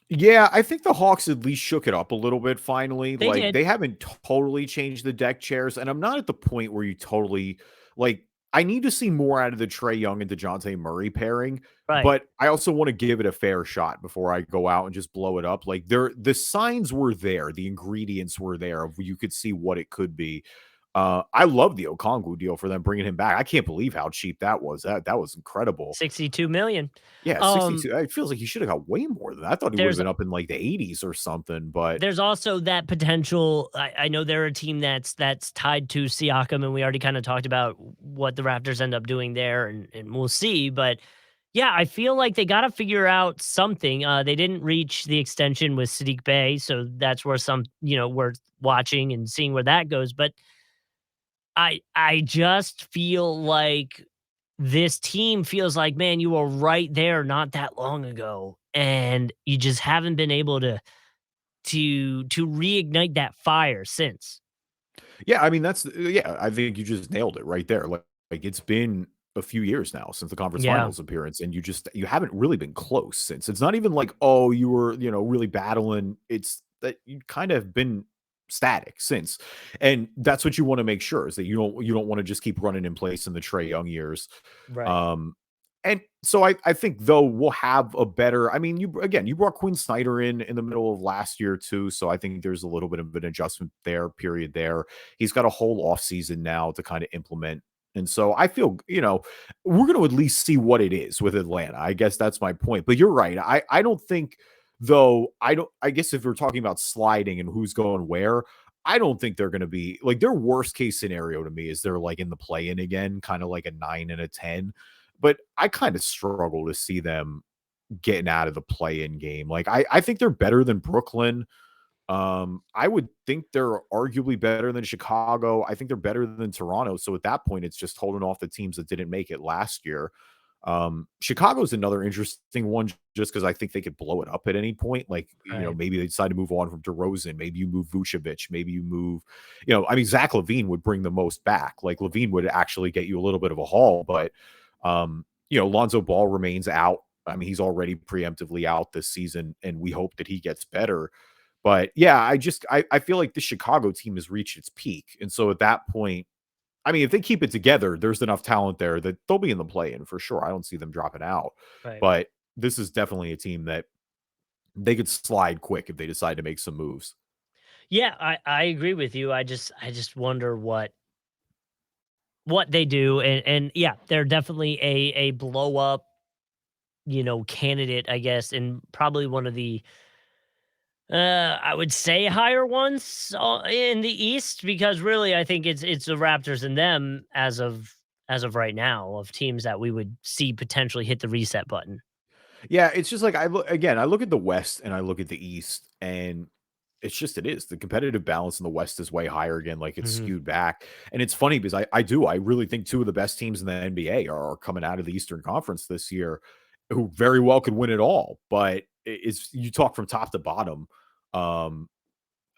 Yeah, I think the Hawks at least shook it up a little bit finally. They Like, did. they haven't totally changed the deck chairs, and I'm not at the point where you totally like, I need to see more out of the Trey Young and DeJounte Murray pairing, Right. but I also want to give it a fair shot before I go out and just blow it up. Like, the signs were there, the ingredients were there of you could see what it could be. I love the Okongwu deal for them bringing him back. I can't believe how cheap that was. That was incredible. 62,000,000. Yeah, Um, 62. It feels like he should have got way more than that. I thought he would have there's been up in like the 80s or something, but there's also that potential. I know they're a team that's tied to Siakam, and we already kind of talked about what the Raptors end up doing there, and we'll see. But yeah, I feel like they got to figure out something. They didn't reach the extension with Sadiq Bey, so that's where some worth watching and seeing where that goes. But I just feel like this team feels like, man, you were right there not that long ago, and you just haven't been able to reignite that fire since. yeah, I mean yeah, I think you just nailed it right there. Like it's been a few years now since the conference Yeah, finals appearance, and you haven't really been close since. It's not even like, oh, you were, really battling. It's that you kind of been static since. And that's what you want to make sure is that you don't want to just keep running in place in the Trey Young years. right. Um and so I think though we'll have a better. I mean, you brought Quinn Snyder in the middle of last year too, so I think there's a little bit of an adjustment there, period there. He's got a whole off season now to kind of implement. And so I feel, we're going to at least see what it is with Atlanta. I guess that's my point. But you're right. I don't think though I guess if we're talking about sliding and who's going where, I don't think they're going to be like their worst case scenario to me is they're like in the play in again, kind of like a 9 and a 10, but I kind of struggle to see them getting out of the play-in game. Like I think they're better than Brooklyn. I would think they're arguably better than Chicago. I think they're better than Toronto. So at that point, it's just holding off the teams that didn't make it last year. Chicago's another interesting one just because I think they could blow it up at any point. Like, Right. maybe they decide to move on from DeRozan. Maybe you move Vucevic. Maybe you move, I mean, Zach Levine would bring the most back. Like Levine would actually get you a little bit of a haul, but Lonzo Ball remains out. I mean, he's already preemptively out this season, and we hope that he gets better. But yeah, I feel like the Chicago team has reached its peak. And so at that point, I mean, if they keep it together, there's enough talent there that they'll be in the play-in for sure. I don't see them dropping out. Right. But this is definitely a team that they could slide quick if they decide to make some moves. Yeah, I agree with you. I just wonder what they do, and yeah, they're definitely a blow up, candidate, I guess, and probably one of the I would say higher ones in the East, because really I think it's the Raptors and them as of right now of teams that we would see potentially hit the reset button. Yeah, it's just like I look at the West and I look at the East, and it is. The competitive balance in the West is way higher again, like it's Mhm. skewed back. And it's funny because I really think two of the best teams in the NBA are coming out of the Eastern Conference this year who very well could win it all. But it's you talk from top to bottom. Um,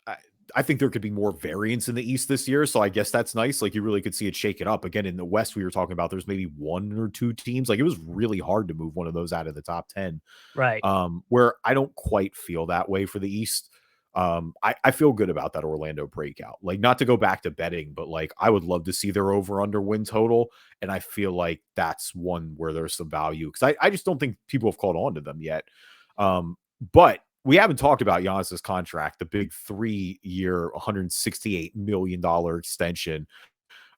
I, I think there could be more variance in the East this year. So I guess that's nice. Like you really could see it shake it up. Again, in the West, we were talking about there's maybe one or two teams. Like it was really hard to move one of those out of the top 10. Right. Where I don't quite feel that way for the East. I feel good about that Orlando breakout. Like, not to go back to betting, but like, I would love to see their over under win total. And I feel like that's one where there's some value because I just don't think people have caught on to them yet. But we haven't talked about Giannis's contract, the big 3-year, $168 million extension.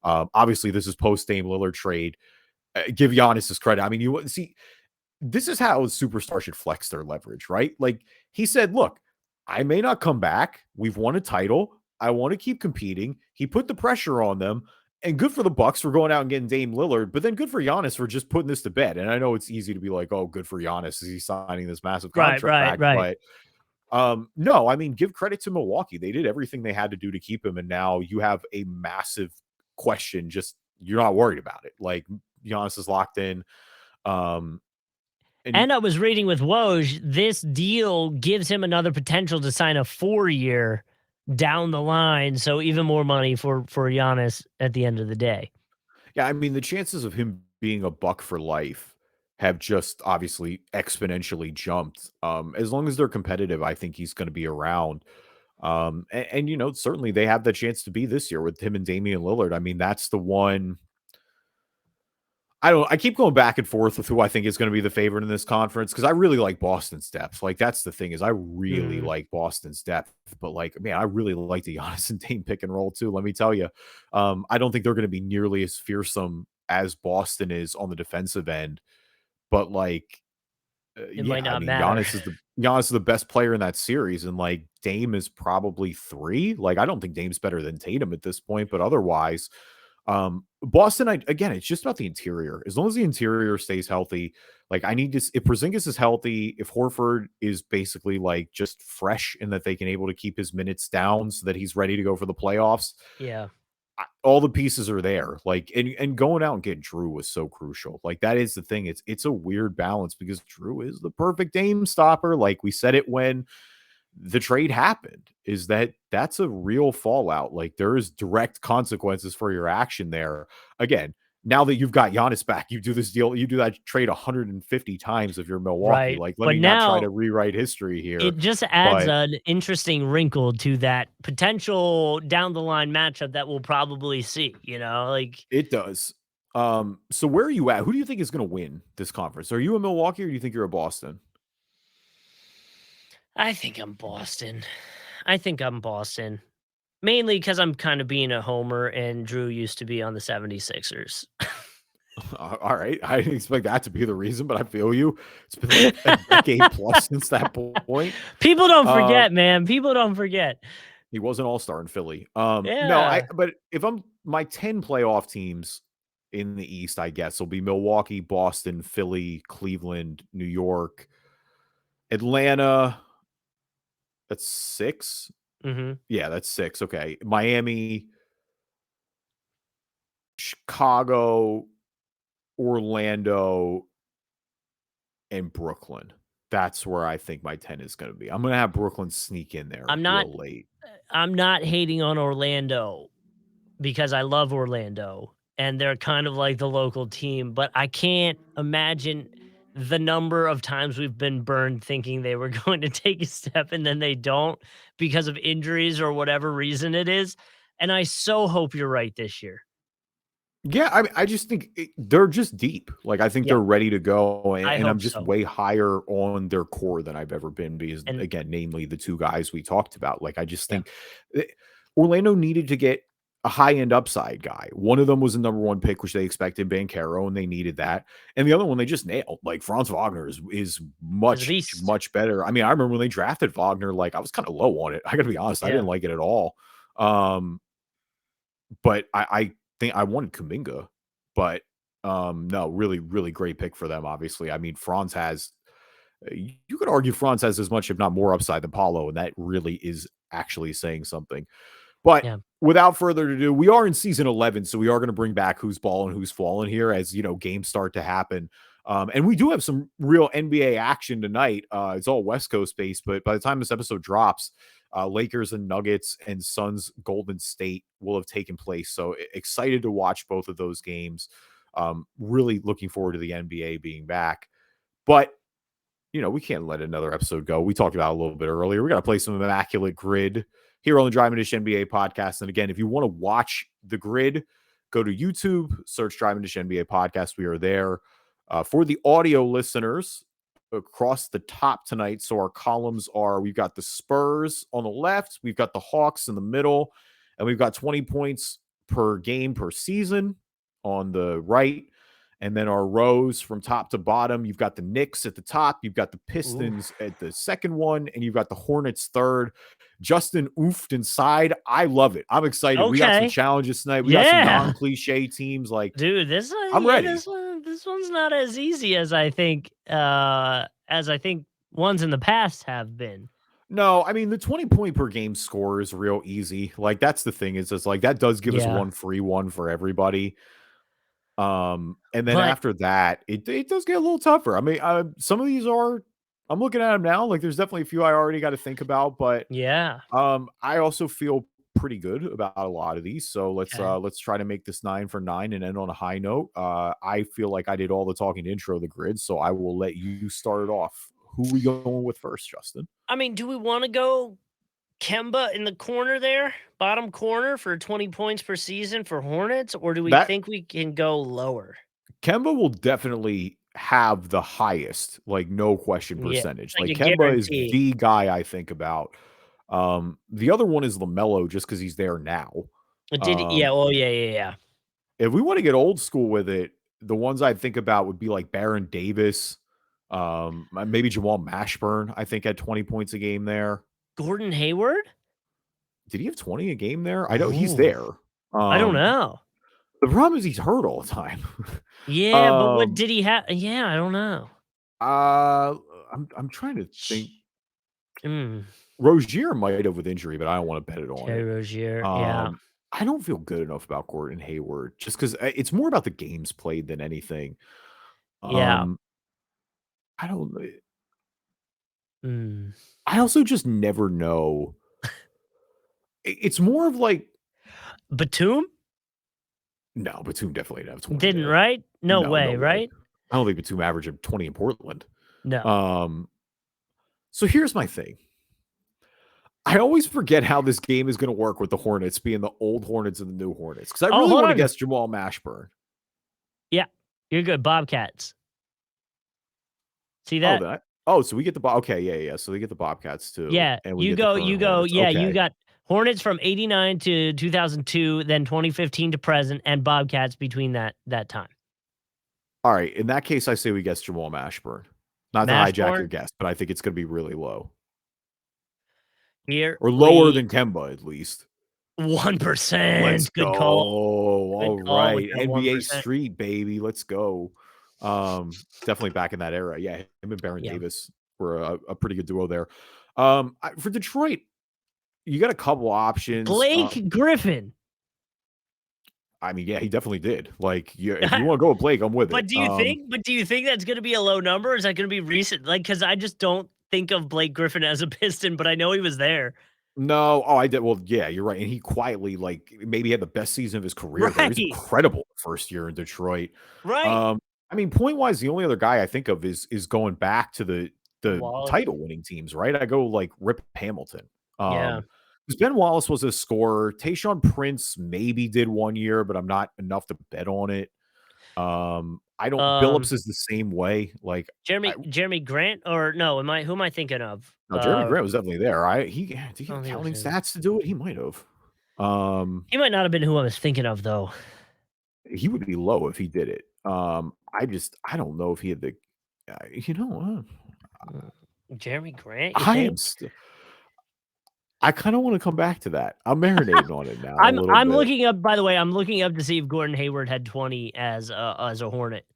Obviously, this is post Dame Lillard trade. Give Giannis his credit. I mean, you see, this is how a superstar should flex their leverage, right? Like he said, look, I may not come back. We've won a title. I want to keep competing. He put the pressure on them. And good for the Bucks for going out and getting Dame Lillard, but then good for Giannis for just putting this to bed. And I know it's easy to be like, oh, good for Giannis. Is he signing this massive Right, right, contract? right. But no, I mean, give credit to Milwaukee. They did everything they had to do to keep him. And now you have a massive question. Just you're not worried about it. Like Giannis is locked in. Um, and And I was reading with Woj, this deal gives him another potential to sign a 4-year down the line, so even more money for Giannis at the end of the day. yeah, I mean, the chances of him being a Buck for life have just obviously exponentially jumped. As long as they're competitive, I think he's going to be around. And, you know, certainly they have the chance to be this year with him and Damian Lillard. I mean, that's the one. I keep going back and forth with who I think is going to be the favorite in this conference because I really like Boston's depth. Like that's the thing is I really Mhm. like Boston's depth, but like man, I really like the Giannis and Dame pick and roll too. Let me tell you, I don't think they're going to be nearly as fearsome as Boston is on the defensive end. But like, It might yeah, I not mean, matter. Giannis is the best player in that series, and like Dame is probably 3. Like I don't think Dame's better than Tatum at this point, but otherwise, Boston, again, it's just about the interior. As long as the interior stays healthy, like I need to, if Porzingis is healthy, if Horford is basically like just fresh and that they can able to keep his minutes down so that he's ready to go for the playoffs, Yeah. all the pieces are there. Like, and going out and getting Drew was so crucial. Like that is the thing. It's a weird balance because Drew is the perfect Dame stopper. Like we said it when the trade happened is that that's a real fallout. Like there is direct consequences for your action there. Again, now that you've got Giannis back, you do this deal, you do that trade 150 times if you're Milwaukee. Right. Like, let But me not try now to rewrite history here, it just adds but an interesting wrinkle to that potential down the line matchup that we'll probably see, you know? Like, it does. So where are you at? Who do you think is going to win this conference? Are you a Milwaukee or do you think you're a Boston? I think I'm Boston. I think I'm Boston. Mainly because I'm kind of being a homer and Drew used to be on the 76ers. All right. I didn't expect that to be the reason, but I feel you. It's been like a decade plus since that point. People don't Um, forget, man. People don't forget. He was an all-star in Philly. No, Yeah. but if I'm my 10 playoff teams in the East, I guess will be Milwaukee, Boston, Philly, Cleveland, New York, Atlanta. That's 6. Mhm. Yeah, that's 6. Okay. Miami, Chicago, Orlando, and Brooklyn. That's where I think my 10 is going to be. I'm going to have Brooklyn sneak in there I'm not real late. I'm not hating on Orlando because I love Orlando and they're kind of like the local team, but I can't imagine the number of times we've been burned thinking they were going to take a step and then they don't because of injuries or whatever reason it is. And I so hope you're right this year. Yeah, I mean, I just think they're just deep. Like, I think Yeah, they're ready to go, I and I'm hope just so. way higher on their core than I've ever been because, And again, namely the 2 guys we talked about. Like, I just yeah, think eh, Orlando needed to get a high-end upside guy. One of them was the number 1 pick, which they expected, Banchero, and they needed that. And the other one they just nailed. Like, Franz Wagner is as a much, beast. much better. I mean, I remember when they drafted Wagner, like, I was kinda low on it. I gotta be honest, I didn't Yeah. like it at all. Um but I think I wanted Kuminga, but, no, really, really great pick for them, obviously. I mean, Franz has You could argue Franz has as much, if not more, upside than Paulo, and that really is actually saying something. But Yeah. without further ado, we are in season 11, so we are going to bring back who's balling, who's falling here as games start to happen. And we do have some real NBA action tonight. It's all West Coast based, but by the time this episode drops, Lakers and Nuggets and Suns Golden State will have taken place. So excited to watch both of those games. Really looking forward to the NBA being back. But we can't let another episode go. We talked about it a little bit earlier. We got to play some Immaculate Grid here on the Driving Dish NBA podcast. And again, if you want to watch the grid, go to YouTube, search Driving Dish NBA podcast. We are there. For the audio listeners, across the top tonight, so our columns are, we've got the Spurs on the left, we've got the Hawks in the middle, and we've got 20 points per game per season on the right. And then our rows from top to bottom, you've got the Knicks at the top, you've got the Pistons at the second one, and you've got the Hornets third. Justin oofed inside. I love it. I'm excited. We got some challenges tonight. We got some non-cliche teams. Like, dude, I'm ready. This one's not as easy as I think ones in the past have been. No, I mean, the 20 point per game score is real easy. Like, that's the thing, is it's like that does give us one free one for everybody. And then after that, it does get a little tougher. I mean, some of these I'm looking at them now. Like, there's definitely a few I already got to think about, but I also feel pretty good about a lot of these. So let's try to make this 9 for 9 and end on a high note. I feel like I did all the talking to intro the grid, so I will let you start it off. Who are we going with first, Justin? I mean, do we want to go Kemba in the corner there, bottom corner for 20 points per season for Hornets, or do we think we can go lower? Kemba will definitely have the highest, like, no question percentage. Like Kemba is the guy I think about. The other one is LaMelo, just because he's there now. Yeah. If we want to get old school with it, the ones I think about would be like Baron Davis, maybe Jamal Mashburn. I think had 20 points a game there. Gordon Hayward? Did he have 20 a game there? I know he's there. I don't know. The problem is he's hurt all the time. Yeah, but what did he have? Yeah, I don't know. I'm trying to think. Rozier might have with injury, but I don't want to bet it on it. Rozier, I don't feel good enough about Gordon Hayward, just because it's more about the games played than anything. I don't. I also just never know. It's more of like Batum. No, Batum definitely didn't have 20. Didn't, right? No way, right? I don't think Batum averaged 20 in Portland. No. So here's my thing. I always forget how this game is going to work with the Hornets being the old Hornets and the new Hornets, because I really want to guess Jamal Mashburn. Yeah, you're good. Bobcats. See that? So we get the okay, yeah. So we get the Bobcats too. Yeah, and you go. Yeah, you got Hornets from 89 to 2002, then 2015 to present, and Bobcats between that time. All right, in that case, I say we guess Jamal Mashburn. Not to hijack your guess, but I think it's going to be really low. Here or lower than Kemba, at least. 1%. Let's Good go. call. All right, NBA 1%. Street, baby. Let's go. Definitely back in that era. Yeah, him and Baron Davis were a pretty good duo there. For Detroit, you got a couple options. Blake Griffin. I mean, yeah, he definitely did. Like, if you want to go with Blake, I'm with it. Do you think that's going to be a low number? Or is that going to be recent? Like, because I just don't think of Blake Griffin as a Piston, but I know he was there. No, I did. Well, yeah, you're right. And he quietly, like, maybe had the best season of his career. Right. He was incredible first year in Detroit. Right. I mean, point wise, the only other guy I think of is going back to the title winning teams, right? I go like Rip Hamilton. Yeah. Because Ben Wallace was a scorer. Tayshaun Prince maybe did 1 year, but I'm not enough to bet on it. I don't. Billups is the same way. Like Jeremy Grant, or no? Who am I thinking of? No, Jeremy Grant was definitely there. Did he have counting stats to do it? He might have. He might not have been who I was thinking of, though. He would be low if he did it. I don't know if he had the. Jeremy Grant. I kind of want to come back to that. I'm marinating on it now. I'm looking up. By the way, I'm looking up to see if Gordon Hayward had 20 as a Hornet.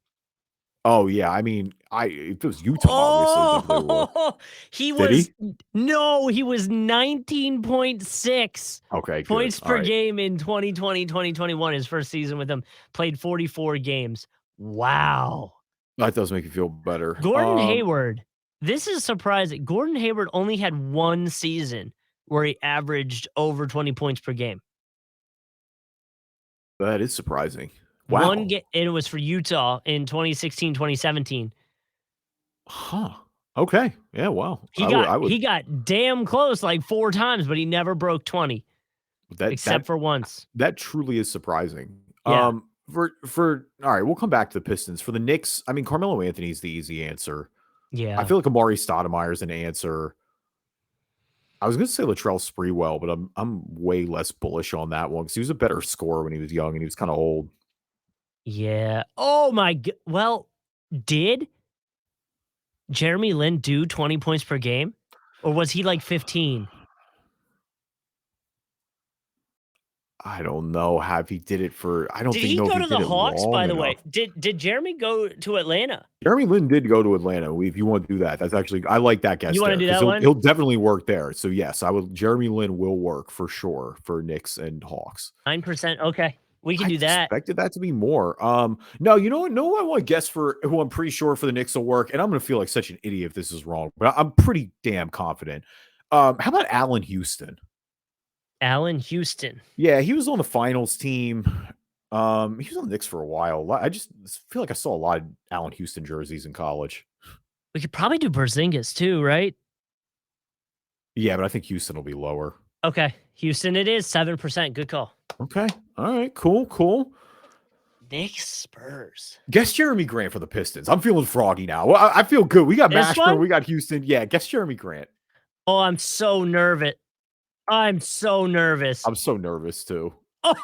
Oh yeah, I mean, if it was Utah, obviously it definitely would. Oh, he Did was he? no, he was 19.6 Okay, good. points All per right. game in 2020, 2021, his first season with them. Played 44 games. Wow. That does make you feel better. Gordon Hayward, this is surprising. Gordon Hayward only had one season where he averaged over 20 points per game. That is surprising. One Wow. game, and it was for Utah in 2016, 2017. Huh. Okay. Yeah, wow. I would He got damn close like 4 times, but he never broke 20 that except for once. that truly is surprising. Yeah. For all right, we'll come back to the Pistons. For the Knicks, I mean, Carmelo Anthony's the easy answer. I Yeah. feel like Amari Stoudemire's an answer. I was gonna say Latrell Sprewell, but I'm way less bullish on that one because he was a better scorer when he was young and he was kind of old. Yeah. Oh my g well, did Jeremy Lin do 20 points per game? Or was he like 15? I don't know how if he did it for. I don't Did think he know if go he to the did it Hawks, long by the enough. way? Did Jeremy go to Atlanta? Jeremy Lin did go to Atlanta. If you want to do that, that's actually I like that guess You wanna there do because that one? he'll definitely work there. So yes, I would. Jeremy Lin will work for sure for Knicks and Hawks. 9%. Okay. We can I do that. expected that to be more. No, you know what? No, I want to guess for who I'm pretty sure for the Knicks will work, and I'm going to feel like such an idiot if this is wrong, but I'm pretty damn confident. How about Allen Houston? Allen Houston. Yeah, he was on the finals team. He was on the Knicks for a while. I just feel like I saw a lot of Allen Houston jerseys in college. We could probably do Porzingis too, right? Yeah, but I think Houston will be lower. Okay. Houston it is, 7%. Good call. Okay. All right. Cool. Cool. Knicks Spurs. Guess Jeremy Grant for the Pistons. I'm feeling froggy now. Well, I feel good. We got This Mashburn. one? We got Houston. Yeah, guess Jeremy Grant. Oh, I'm so nervous. I'm so nervous. I'm so nervous too. Oh,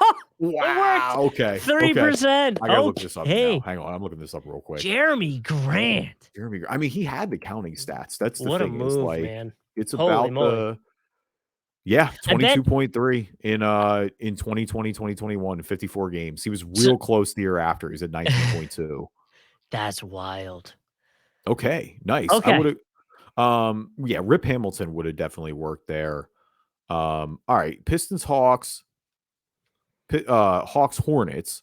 Wow. it worked. Okay. 3%. I gotta look this up now. Okay. Hang on. I'm looking this up real quick. Jeremy Grant. Jeremy. I mean, he had the counting stats. That's the What a thing. Is move, like man. it's Holy about moly. the yeah, I bet 22.3 in 2020, 2021, 54 games. He was real close the year after. He's at 19.2. that's wild. Okay, nice. I Okay. would have yeah, Rip Hamilton would have definitely worked there. All right, Pistons, Hawks, Hawks, Hornets,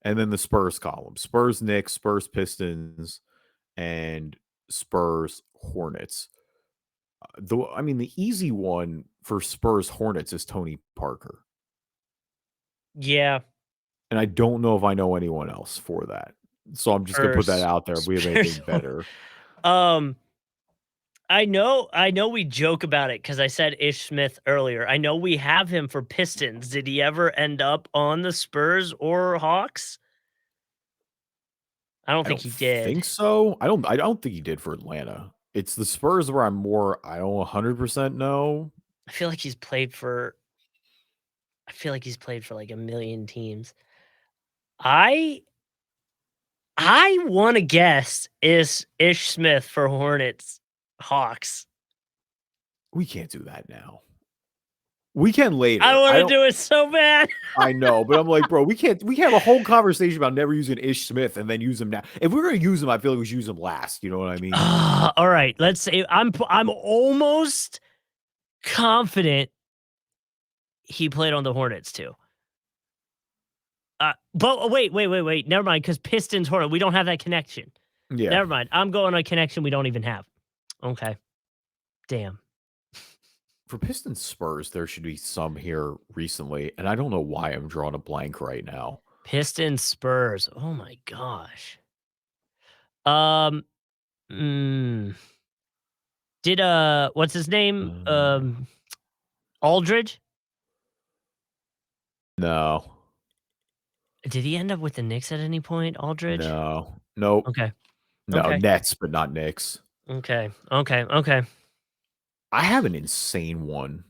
and then the Spurs column. Spurs, Knicks, Spurs, Pistons, and Spurs, Hornets. I mean, the easy one for Spurs, Hornets is Tony Parker. Yeah. And I don't know if I know anyone else for that. So I'm just gonna put that out there if we have anything better. I know we joke about it because I said Ish Smith earlier. I know we have him for Pistons. Did he ever end up on the Spurs or Hawks? I don't think he did. Think so. I don't think he did for Atlanta. It's the Spurs where I don't 100% know. I feel like he's played for like a million teams. I want to guess is Ish Smith for Hornets, Hawks. We can't do that now. We can later. I want to do it so bad. I know, but I'm like, bro, we can't. We have a whole conversation about never using Ish Smith and then use him now. If we're gonna use him, I feel like we should use him last. You know what I mean? All right, let's say I'm almost confident he played on the Hornets too. But wait. Never mind, because Pistons Hornet, we don't have that connection. Yeah. Never mind. I'm going on a connection we don't even have. Okay. Damn. For Pistons Spurs, there should be some here recently, and I don't know why I'm drawing a blank right now. Pistons Spurs. Oh my gosh. Did what's his name? Aldridge? No. Did he end up with the Knicks at any point, Aldridge? No. Nope. Okay. No, Okay. Nets, but not Knicks. Okay. I have an insane one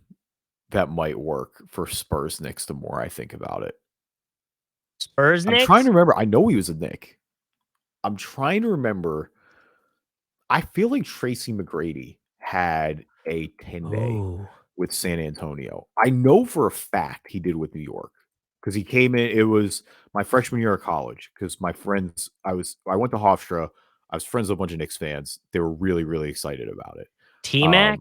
that might work for Spurs Knicks the more I think about it. Spurs Knicks? I'm trying to remember. I know he was a Knick. I'm trying to remember. I feel like Tracy McGrady had a 10-day with San Antonio. I know for a fact he did with New York because he came in. It was my freshman year of college because my friends. I went to Hofstra. I was friends with a bunch of Knicks fans. They were really, really excited about it. T-Mac?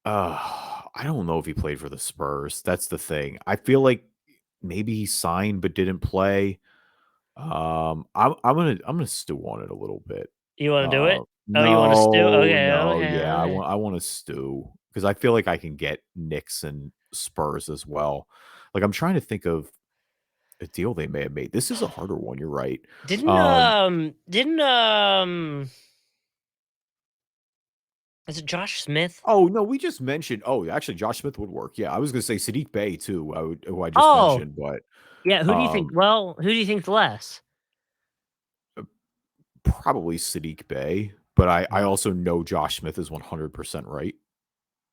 I don't know if he played for the Spurs. That's the thing. I feel like maybe he signed but didn't play. I'm gonna stew on it a little bit. You want to do it? Oh, you want to stew? No, Okay, no, okay, yeah, okay. I want to stew because I feel like I can get Knicks and Spurs as well. Like I'm trying to think of a deal they may have made. This is a harder one. You're right. Didn't is it Josh Smith? Oh no, we just mentioned. Oh, actually, Josh Smith would work. Yeah, I was gonna say Sadiq Bey too. Who I just Oh, mentioned, but yeah. Who do you think? um, Well, who do you think's less? probably Sadiq Bey. But I also know Josh Smith is 100% right.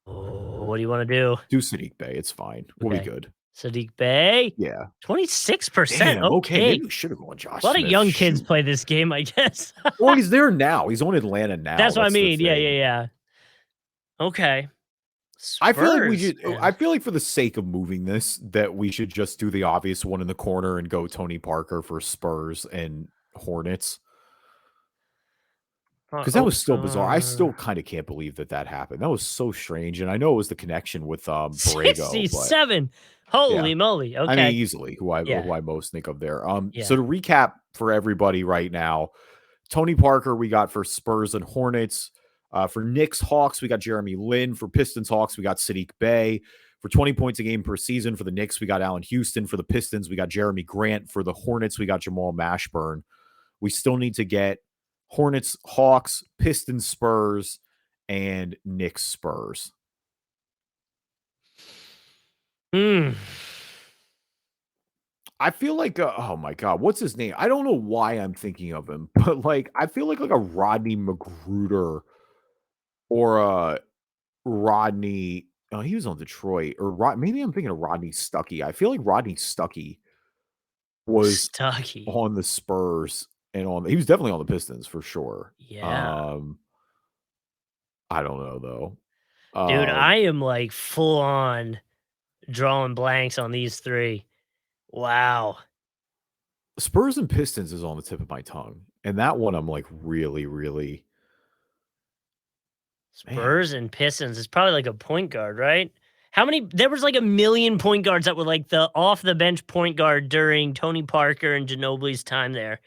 Oh, what do you want to do? Do Sadiq Bey. It's fine. We'll be Okay, good. Sadiq Bey, Yeah. 26%. Damn. Okay. Okay, Maybe we should have gone Josh a lot of Smith. young kids Shoot. play this game, I guess. Well, he's there now. He's on Atlanta now. That's what I That's the mean. Yeah, thing. yeah, yeah. Okay. I feel like we Spurs, just. man. I feel like for the sake of moving this, that we should just do the obvious one in the corner and go Tony Parker for Spurs and Hornets. Because that was still bizarre. I still kind of can't believe that happened. That was so strange, and I know it was the connection with Borrego, but 67. yeah, Holy moly. I mean Okay. easily who Yeah. I most think of there. Yeah. So to recap for everybody right now, Tony Parker we got for Spurs and Hornets. For Knicks Hawks we got Jeremy Lin. For Pistons Hawks we got Sadiq Bey. For 20 points a game per season for the Knicks we got Allen Houston. For the Pistons we got Jeremy Grant. For the Hornets we got Jamal Mashburn. We still need to get Hornets, Hawks, Pistons, Spurs, and Knicks, Spurs. Hmm. I feel like, oh my God, what's his name? I don't know why I'm thinking of him, but like, I feel like a Rodney Magruder or a Rodney. Oh, he was on Detroit, or maybe I'm thinking of Rodney Stuckey. I feel like Rodney Stuckey was Stucky. on the Spurs and he was definitely on the Pistons for sure. Yeah. I don't know though. Dude, I am like full on drawing blanks on these three. Wow. Spurs and Pistons is on the tip of my tongue. And that one I'm like really, really Spurs and Pistons is probably like a point guard, right? How many? There was like a million point guards that were like the off the bench point guard during Tony Parker and Ginobili's time there.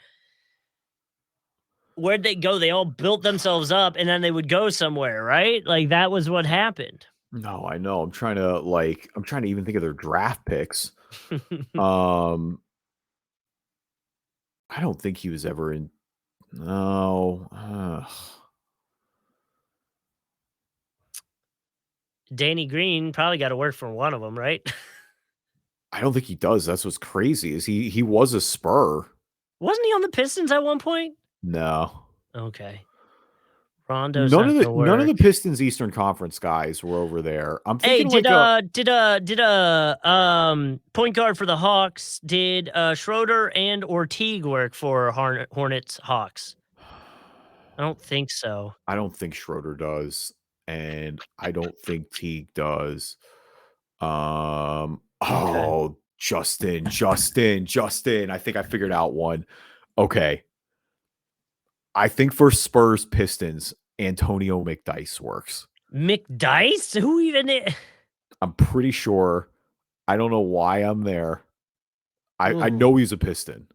Where'd they go? They all built themselves up and then they would go somewhere, right? Like that was what happened. No, I know. I'm trying to even think of their draft picks. I don't think he was ever in. No. Danny Green probably got to work for one of them, right? I don't think he does. That's what's crazy. Is he was a Spur. Wasn't he on the Pistons at one point? No. Okay. Rondo's None of the work. Pistons Eastern Conference guys were over there. I'm Hey, thinking did point guard for the Hawks, did Schroeder and Ortigue work for Hornets Hawks? I don't think so. I don't think Schroeder does, and I don't think Teague does. Oh, Justin. I think I figured out one. Okay. I think for Spurs Pistons, Antonio McDyess works. McDyess? Who even is? I'm pretty sure. I don't know why I'm there. I know he's a Piston.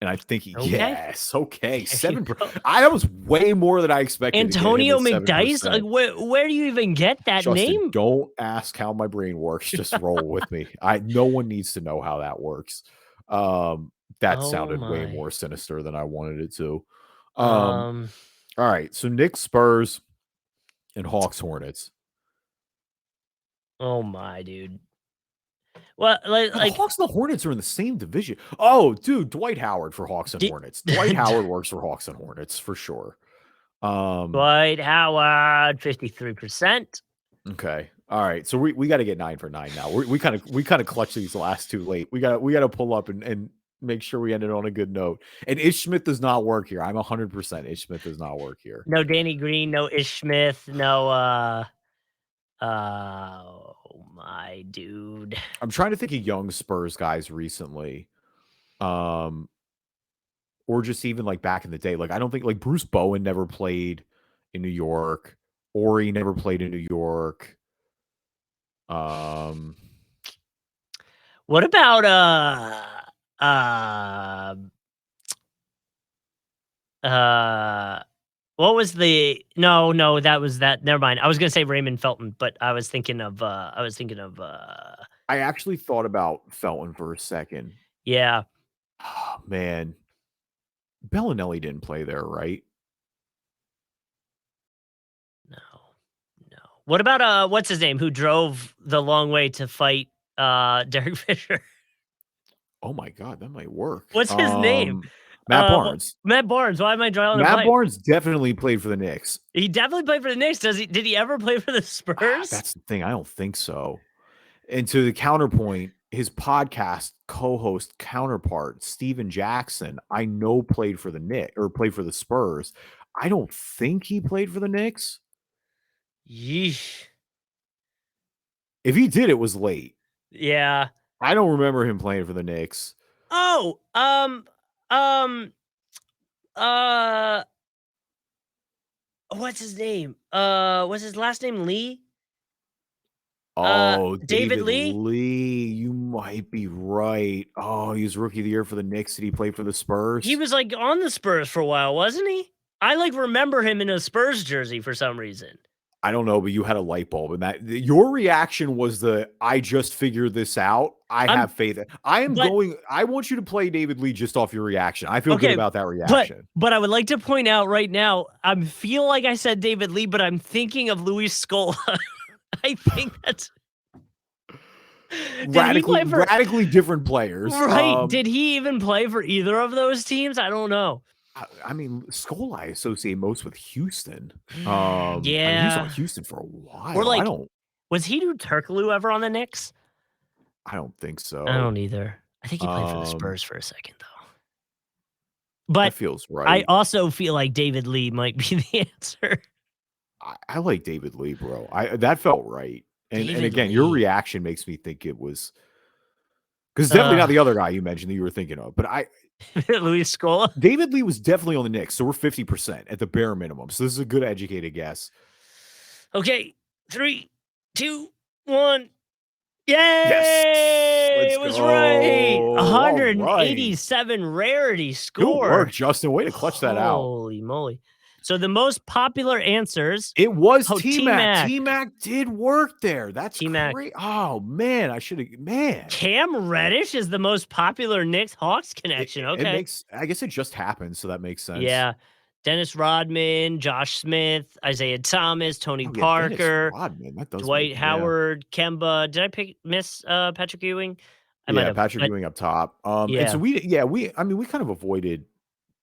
And I think Okay. yes, okay, 7%. That was way more than I expected. Antonio McDyess? Like, where do you even get that Justin, name? don't ask how my brain works. Just roll with me. No one needs to know how that works. That sounded way more sinister than I wanted it to. All right, so Knicks, Spurs, and Hawks, Hornets. Oh my dude. Well, like the Hawks and the Hornets are in the same division. Oh, dude, Dwight Howard for Hawks and Hornets. Dwight Howard works for Hawks and Hornets for sure. Dwight Howard, 53%. Okay. All right. So we got to get 9 for 9 now. We kind of clutched these last two late. We got to pull up and make sure we ended on a good note. And Ish Smith does not work here. I'm 100% Ish Smith does not work here. No Danny Green, no Ish Smith, no Oh my dude. I'm trying to think of young Spurs guys recently. Or just even like back in the day. Like I don't think like Bruce Bowen never played in New York. Ori never played in New York. What about uh what was the no, that was that. Never mind. I was gonna say Raymond Felton, but I was thinking of I actually thought about Felton for a second. yeah. Oh, man. Bellinelli didn't play there, right? No. What about what's his name who drove the long way to fight Derek Fisher? Oh my god, that might work. What's his name? Matt Barnes. Matt Barnes. Why am I drawing a Matt blank? Barnes definitely played for the Knicks. He definitely played for the Knicks. Did he ever play for the Spurs? That's the thing. I don't think so. And to the counterpoint, his podcast co-host counterpart, Steven Jackson, I know played for the Knicks or played for the Spurs. I don't think he played for the Knicks. Yeesh. If he did, it was late. Yeah. I don't remember him playing for the Knicks. Oh, what's his name? Was his last name Lee? Oh, David Lee? Lee, you might be right. Oh, he was rookie of the year for the Knicks. Did he play for the Spurs? He was like on the Spurs for a while, wasn't he? I like remember him in a Spurs jersey for some reason. I don't know, but you had a light bulb, and that your reaction was I just figured this out. I have faith. I want you to play David Lee just off your reaction. I feel good about that reaction. But I would like to point out right now, I feel like I said David Lee, but I'm thinking of Luis Scola. I think that's radically different players. Right. Did he even play for either of those teams? I don't know. I mean, Scola I associate most with Houston. Yeah. I mean, he was on Houston for a while. Or like, was he Turkoglu ever on the Knicks? I don't think so. I don't either. I think he played for the Spurs for a second, though. But that feels right. I also feel like David Lee might be the answer. I like David Lee, bro. That felt right. And again, your reaction makes me think it was because it's definitely not the other guy you mentioned that you were thinking of. But Luis Scola. David Lee was definitely on the Knicks, so we're 50% at the bare minimum. So this is a good educated guess. Okay, 3, 2, 1. Yay! Yes, it was right. 187 rarity score. Good work, Justin. Way to clutch that out. Holy moly. So the most popular answers. It was T-Mac. T-Mac did work there. That's T-Mac. great. Oh, man. I should have. Man. Cam Reddish is the most popular Knicks-Hawks connection. Okay. I guess it just happened, so that makes sense. Yeah. Dennis Rodman, Josh Smith, Isaiah Thomas, Tony Parker, Dwight Howard, Kemba. Did I miss Patrick Ewing? Patrick Ewing up top. And so we kind of avoided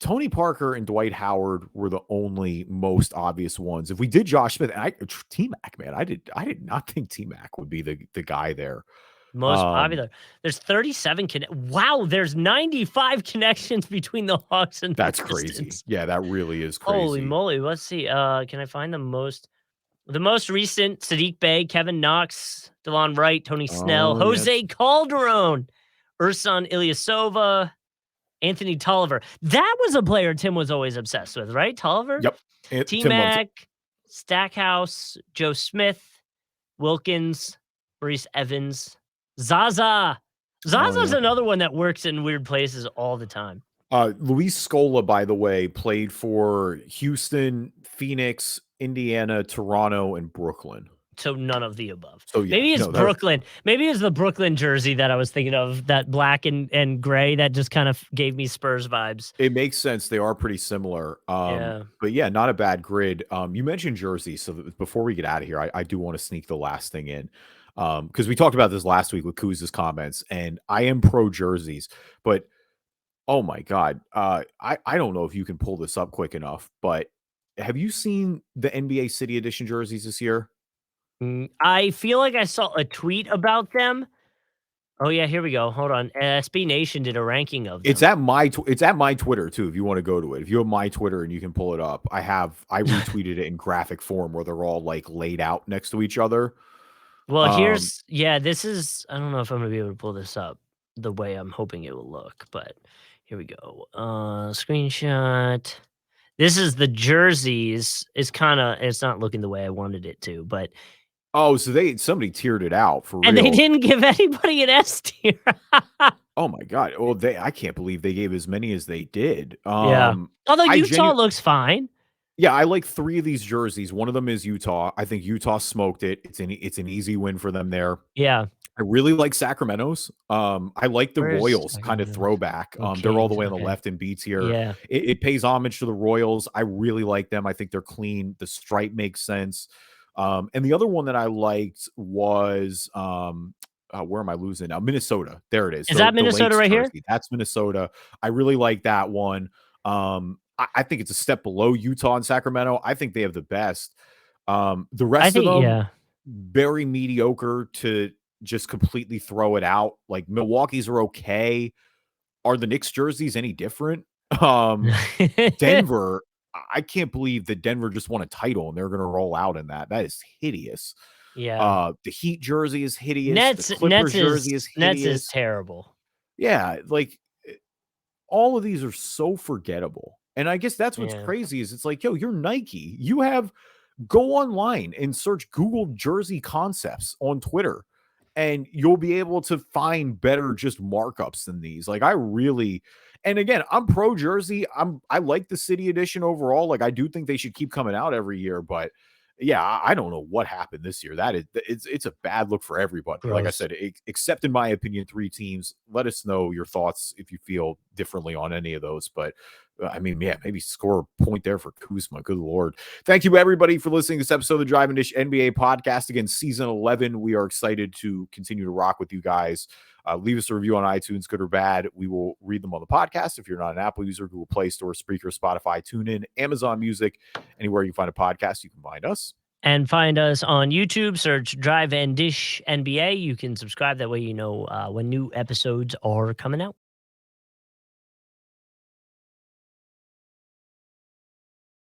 Tony Parker and Dwight Howard were the only most obvious ones. If we did Josh Smith, and T-Mac, man, I did not think T-Mac would be the guy there. Most popular. There's 37 wow, there's 95 connections between the Hawks and that's the crazy. Pistons. Yeah, that really is crazy. Holy moly. Let's see. Can I find the most recent? Sadiq Bey, Kevin Knox, DeLon Wright, Tony Snell, Jose Calderon, Ersan Ilyasova, Anthony Tolliver. That was a player Tim was always obsessed with, right? Tolliver? Yep. T-Mac, Stackhouse, Joe Smith, Wilkins, Maurice Evans, Zaza. Zaza's another one that works in weird places all the time. Luis Scola, by the way, played for Houston, Phoenix, Indiana, Toronto, and Brooklyn. So none of the above. So yeah, maybe it's Brooklyn. Maybe it's the Brooklyn jersey that I was thinking of, that black and gray that just kind of gave me Spurs vibes. It makes sense. They are pretty similar. But yeah, not a bad grid. You mentioned jerseys. So before we get out of here, I do want to sneak the last thing in. Because we talked about this last week with Kuz's comments, and I am pro jerseys, but oh my God. I don't know if you can pull this up quick enough, but have you seen the NBA City Edition jerseys this year? I feel like I saw a tweet about them. Oh yeah, here we go. Hold on. SB Nation did a ranking of them. It's at my Twitter too. If you want to go to it, if you have my Twitter and you can pull it up, I retweeted it in graphic form where they're all like laid out next to each other. Well, Um, this is, I don't know if I'm gonna be able to pull this up the way I'm hoping it will look, but here we go. Screenshot. This is the jerseys. It's not looking the way I wanted it to, but oh, so somebody tiered it out for and they real. didn't give anybody an S tier. Oh my god. Well, I can't believe they gave as many as they did. Yeah. Although I Utah looks fine. Yeah, I like 3 of these jerseys. One of them is Utah. I think Utah smoked it. It's an easy win for them there. Yeah. I really like Sacramento's. I like the Where's Royals kind of Sacramento's? throwback. Oh, They're all the Kings, way on the okay. left in B tier. Yeah. It pays homage to the Royals. I really like them. I think they're clean. The stripe makes sense. And the other one that I liked was where am I losing now? Minnesota. There it is. Is that Minnesota Lakes right here? jersey. That's Minnesota. I really like that one. I think it's a step below Utah and Sacramento. I think they have the best. The rest of them, yeah. very mediocre to just completely throw it out. Like Milwaukee's are okay. Are the Knicks jerseys any different? Denver, I can't believe that Denver just won a title and they're going to roll out in that. That is hideous. Yeah. The Heat jersey is hideous. Nets The Clippers Nets jersey is hideous. Nets is terrible. Yeah, like all of these are so forgettable. And I guess that's what's Yeah. crazy is it's like, yo, you're Nike. You have go online and search Google jersey concepts on Twitter and you'll be able to find better just markups than these. Like I really, and again, I'm pro jersey. I like the city edition overall. Like I do think they should keep coming out every year, but yeah, I don't know what happened this year. It's a bad look for everybody. Like I Gross. said, except in my opinion, 3 teams. Let us know your thoughts if you feel differently on any of those. But I mean, yeah, maybe score a point there for Kuzma. Good Lord. Thank you, everybody, for listening to this episode of the Drive and Dish NBA podcast. Again, season 11. We are excited to continue to rock with you guys. Leave us a review on iTunes, good or bad. We will read them on the podcast. If you're not an Apple user, Google Play Store, Spreaker, Spotify, TuneIn, Amazon Music, anywhere you find a podcast, you can find us. And find us on YouTube. Search Drive and Dish NBA. You can subscribe. That way you know when new episodes are coming out.